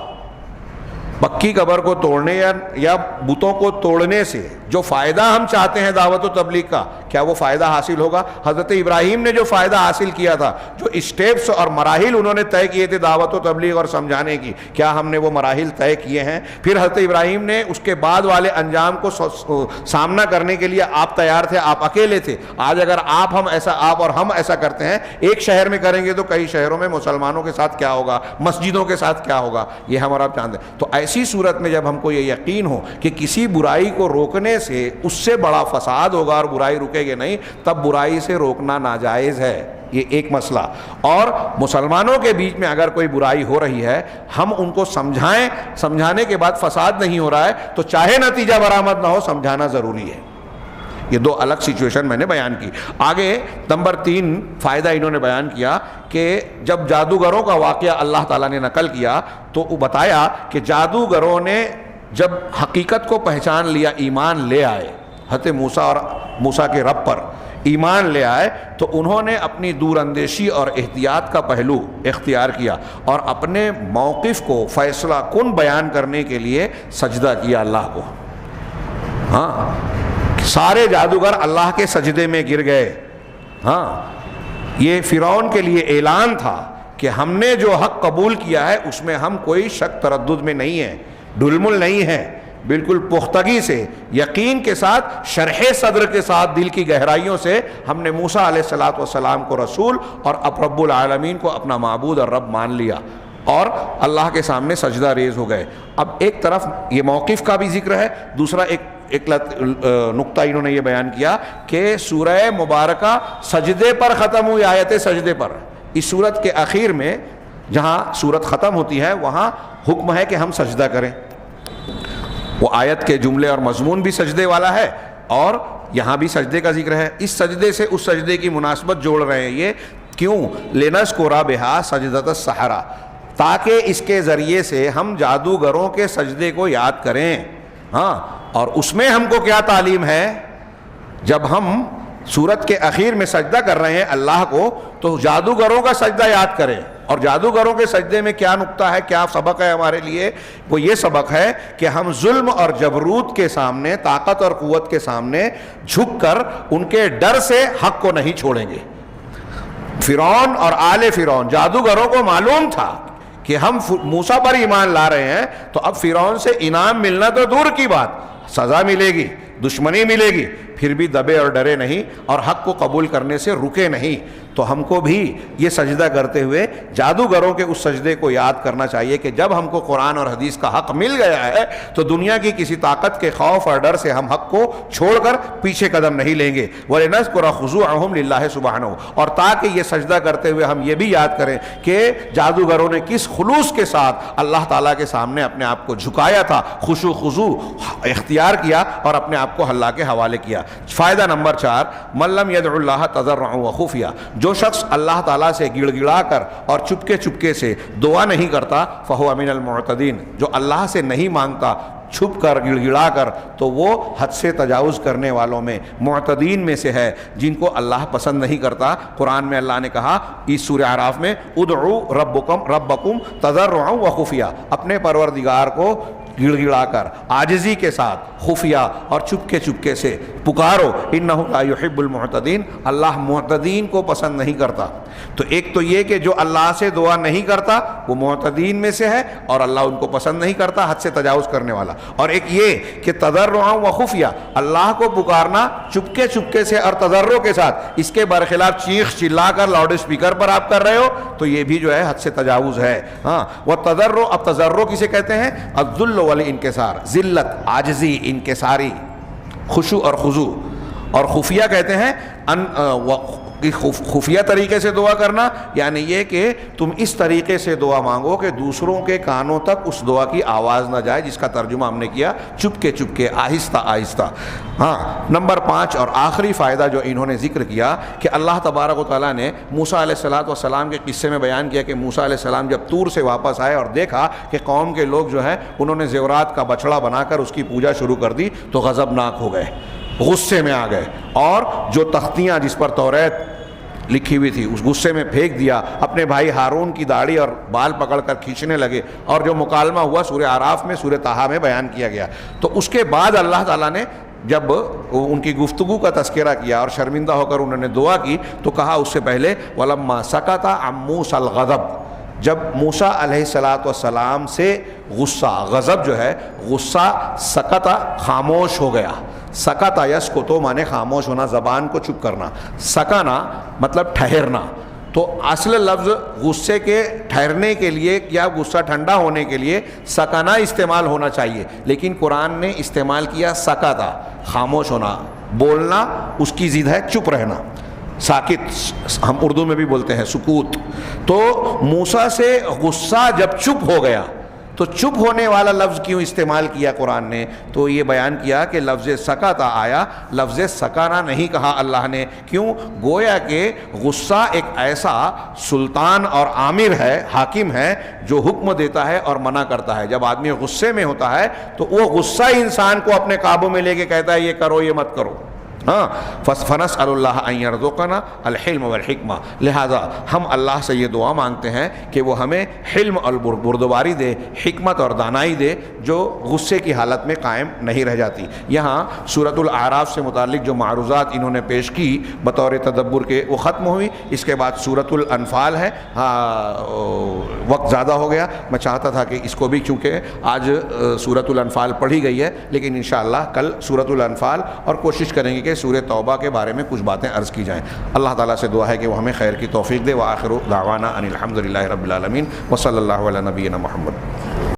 پکی قبر کو توڑنے یا بتوں کو توڑنے سے جو فائدہ ہم چاہتے ہیں دعوت و تبلیغ کا, کیا وہ فائدہ حاصل ہوگا؟ حضرت ابراہیم نے جو فائدہ حاصل کیا تھا, جو اسٹیپس اور مراحل انہوں نے طے کیے تھے دعوت و تبلیغ اور سمجھانے کی, کیا ہم نے وہ مراحل طے کیے ہیں؟ پھر حضرت ابراہیم نے اس کے بعد والے انجام کو سامنا کرنے کے لیے آپ تیار تھے, آپ اکیلے تھے. آج اگر آپ اور ہم ایسا کرتے ہیں, ایک شہر میں کریں گے تو کئی شہروں میں مسلمانوں کے ساتھ کیا ہوگا, مسجدوں کے ساتھ کیا ہوگا, یہ ہم اور آپ جانتے ہیں. تو ایسی صورت میں جب ہم کو یہ یقین ہو کہ کسی برائی کو روکنے سے اس سے بڑا فساد ہوگا اور برائی رکے گی نہیں, تب برائی سے روکنا ناجائز ہے. یہ ایک مسئلہ. اور مسلمانوں کے بیچ میں اگر کوئی برائی ہو رہی ہے ہم ان کو سمجھائیں, سمجھانے کے بعد فساد نہیں ہو رہا ہے تو چاہے نتیجہ برآمد نہ ہو سمجھانا ضروری ہے. یہ دو الگ سچویشن میں نے بیان کی. آگے نمبر 3 فائدہ انہوں نے بیان کیا کہ جب جادوگروں کا واقعہ اللہ تعالیٰ نے نقل کیا تو بتایا کہ جادوگروں نے جب حقیقت کو پہچان لیا, ایمان لے آئے, حضرت موسیٰ اور موسیٰ کے رب پر ایمان لے آئے, تو انہوں نے اپنی دور اندیشی اور احتیاط کا پہلو اختیار کیا اور اپنے موقف کو فیصلہ کن بیان کرنے کے لیے سجدہ کیا اللہ کو. ہاں, سارے جادوگر اللہ کے سجدے میں گر گئے. ہاں, یہ فرعون کے لیے اعلان تھا کہ ہم نے جو حق قبول کیا ہے اس میں ہم کوئی شک تردد میں نہیں ہیں, ڈھلمل نہیں ہیں, بالکل پختگی سے یقین کے ساتھ شرح صدر کے ساتھ دل کی گہرائیوں سے ہم نے موسیٰ علیہ السلام کو رسول اور اب رب العالمین کو اپنا معبود اور رب مان لیا اور اللہ کے سامنے سجدہ ریز ہو گئے. اب ایک طرف یہ موقف کا بھی ذکر ہے, دوسرا ایک نقطہ انہوں نے یہ بیان کیا کہ سورہ مبارکہ سجدے پر ختم ہوئی, آیت سجدے پر. اس سورت کے اخیر میں جہاں سورت ختم ہوتی ہے وہاں حکم ہے کہ ہم سجدہ کریں. وہ آیت کے جملے اور مضمون بھی سجدے والا ہے اور یہاں بھی سجدے کا ذکر ہے. اس سجدے سے اس سجدے کی مناسبت جوڑ رہے ہیں. یہ کیوں؟ لنذکر بہا سجدۃ السحرہ, تاکہ اس کے ذریعے سے ہم جادوگروں کے سجدے کو یاد کریں. ہاں, اور اس میں ہم کو کیا تعلیم ہے؟ جب ہم سورت کے اخیر میں سجدہ کر رہے ہیں اللہ کو تو جادوگروں کا سجدہ یاد کریں. اور جادوگروں کے سجدے میں کیا نقطہ ہے, کیا سبق ہے ہمارے لیے؟ وہ یہ سبق ہے کہ ہم ظلم اور جبروت کے سامنے, طاقت اور قوت کے سامنے جھک کر ان کے ڈر سے حق کو نہیں چھوڑیں گے. فرعون اور آل فرعون جادوگروں کو معلوم تھا کہ ہم موسیٰ پر ایمان لا رہے ہیں تو اب فرعون سے انعام ملنا تو دور کی بات, سزا ملے گی, دشمنی ملے گی, پھر بھی دبے اور ڈرے نہیں اور حق کو قبول کرنے سے رکے نہیں. تو ہم کو بھی یہ سجدہ کرتے ہوئے جادوگروں کے اس سجدے کو یاد کرنا چاہیے کہ جب ہم کو قرآن اور حدیث کا حق مل گیا ہے تو دنیا کی کسی طاقت کے خوف اور ڈر سے ہم حق کو چھوڑ کر پیچھے قدم نہیں لیں گے. وَلِنَذْكُرَ خُضُوعَهُمْ لِلَّهِ سُبْحَانَهُ, اور تاکہ یہ سجدہ کرتے ہوئے ہم یہ بھی یاد کریں کہ جادوگروں نے کس خلوص کے ساتھ اللہ تعالیٰ کے سامنے اپنے آپ کو جھکایا تھا, خشوع خضوع اختیار کیا اور اپنے آپ کو اللہ کے حوالے کیا. فائدہ نمبر 4, مَن لَّمْ يَدْعُ اللَّهَ تَضَرُّعًا وَخُفْيًا, جو شخص اللہ تعالیٰ سے گڑ گڑا کر اور چپکے چپکے سے دعا نہیں کرتا, فَهُوَ مِنَ الْمُعْتَدِينَ, جو اللہ سے نہیں مانگتا چھپ کر گڑ گڑا کر تو وہ حد سے تجاوز کرنے والوں میں, معتدین میں سے ہے جن کو اللہ پسند نہیں کرتا. قرآن میں اللہ نے کہا اس سورہ اعراف میں, ادعوا ربکم تضرعا وخفیہ, اپنے پروردگار کو گڑ گڑا کر عاجزی کے ساتھ خفیہ اور چپکے چپکے سے پکارو, انہ لا یحب المعتدین, اللہ معتدین کو پسند نہیں کرتا. تو ایک تو یہ کہ جو اللہ سے دعا نہیں کرتا وہ معتدین میں سے ہے اور اللہ ان کو پسند نہیں کرتا, حد سے تجاوز کرنے والا. اور ایک یہ کہ تضرعا وخفیہ, اللہ کو پکارنا چپکے چپکے سے اور تضرع کے ساتھ, اس کے برخلاف چیخ چلا کر لاؤڈ اسپیکر پر آپ کر رہے ہو تو یہ بھی جو ہے حد سے تجاوز ہے. ہاں, وہ تضرع, اب تضرع کسے کہتے ہیں؟ الذل والانکسار, ذلت, عاجزی, انکساری, خشوع اور خضوع. اور خفیہ کہتے ہیں خفیہ طریقے سے دعا کرنا, یعنی یہ کہ تم اس طریقے سے دعا مانگو کہ دوسروں کے کانوں تک اس دعا کی آواز نہ جائے, جس کا ترجمہ ہم نے کیا چپکے چپکے, آہستہ آہستہ. ہاں, نمبر 5 اور آخری فائدہ جو انہوں نے ذکر کیا کہ اللہ تبارک و تعالیٰ نے موسیٰ علیہ السلام کے قصے میں بیان کیا کہ موسیٰ علیہ السلام جب طور سے واپس آئے اور دیکھا کہ قوم کے لوگ جو ہے انہوں نے زیورات کا بچڑا بنا کر اس کی پوجا شروع کر دی تو غضبناک ہو گئے, غصے میں آ گئے, اور جو تختیاں جس پر توریت لکھی ہوئی تھی اس غصے میں پھینک دیا, اپنے بھائی ہارون کی داڑھی اور بال پکڑ کر کھینچنے لگے, اور جو مکالمہ ہوا سورہ اعراف میں, سورہ طٰہٰ میں بیان کیا گیا. تو اس کے بعد اللہ تعالیٰ نے جب ان کی گفتگو کا تذکرہ کیا اور شرمندہ ہو کر انہوں نے دعا کی تو کہا اس سے پہلے وَلَمَّا سَكَتَ عَن مُوسَى الْغَضَبُ, جب موسیٰ علیہ السلام سے غصہ, غضب جو ہے غصہ, سکت خاموش ہو گیا. سکت یسکتو مانے خاموش ہونا, زبان کو چپ کرنا. سکنا مطلب ٹھہرنا. تو اصل لفظ غصے کے ٹھہرنے کے لیے یا غصہ ٹھنڈا ہونے کے لیے سکنا استعمال ہونا چاہیے, لیکن قرآن نے استعمال کیا سکتا, خاموش ہونا. بولنا اس کی ضد ہے چپ رہنا. ساکت ہم اردو میں بھی بولتے ہیں سکوت. تو موسیٰ سے غصہ جب چپ ہو گیا تو چپ ہونے والا لفظ کیوں استعمال کیا قرآن نے؟ تو یہ بیان کیا کہ لفظ سکتا آیا، لفظ سکانا نہیں کہا اللہ نے. کیوں؟ گویا کہ غصہ ایک ایسا سلطان اور آمر ہے، حاکم ہے، جو حکم دیتا ہے اور منع کرتا ہے. جب آدمی غصے میں ہوتا ہے تو وہ غصہ انسان کو اپنے قابو میں لے کے کہتا ہے یہ کرو یہ مت کرو. ہاں فنسأل اللہ ان یرزقنا الحلم والحکمہ. لہذا ہم اللہ سے یہ دعا مانگتے ہیں کہ وہ ہمیں حلم اور بردباری دے، حکمت اور دانائی دے، جو غصے کی حالت میں قائم نہیں رہ جاتی. یہاں سورۃ الاعراف سے متعلق جو معروضات انہوں نے پیش کی بطور تدبر کے وہ ختم ہوئی. اس کے بعد سورۃ الانفال ہے. وقت زیادہ ہو گیا، میں چاہتا تھا کہ اس کو بھی، چونکہ آج سورۃ الانفال پڑھی گئی ہے، لیکن انشاءاللہ کل سورۃ الانفال، اور کوشش کریں گے کہ سورہ توبہ کے بارے میں کچھ باتیں عرض کی جائیں. اللہ تعالیٰ سے دعا ہے کہ وہ ہمیں خیر کی توفیق دے. وآخر دعوانا ان الحمد للہ رب العالمین وصلی اللہ علی نبینا محمد.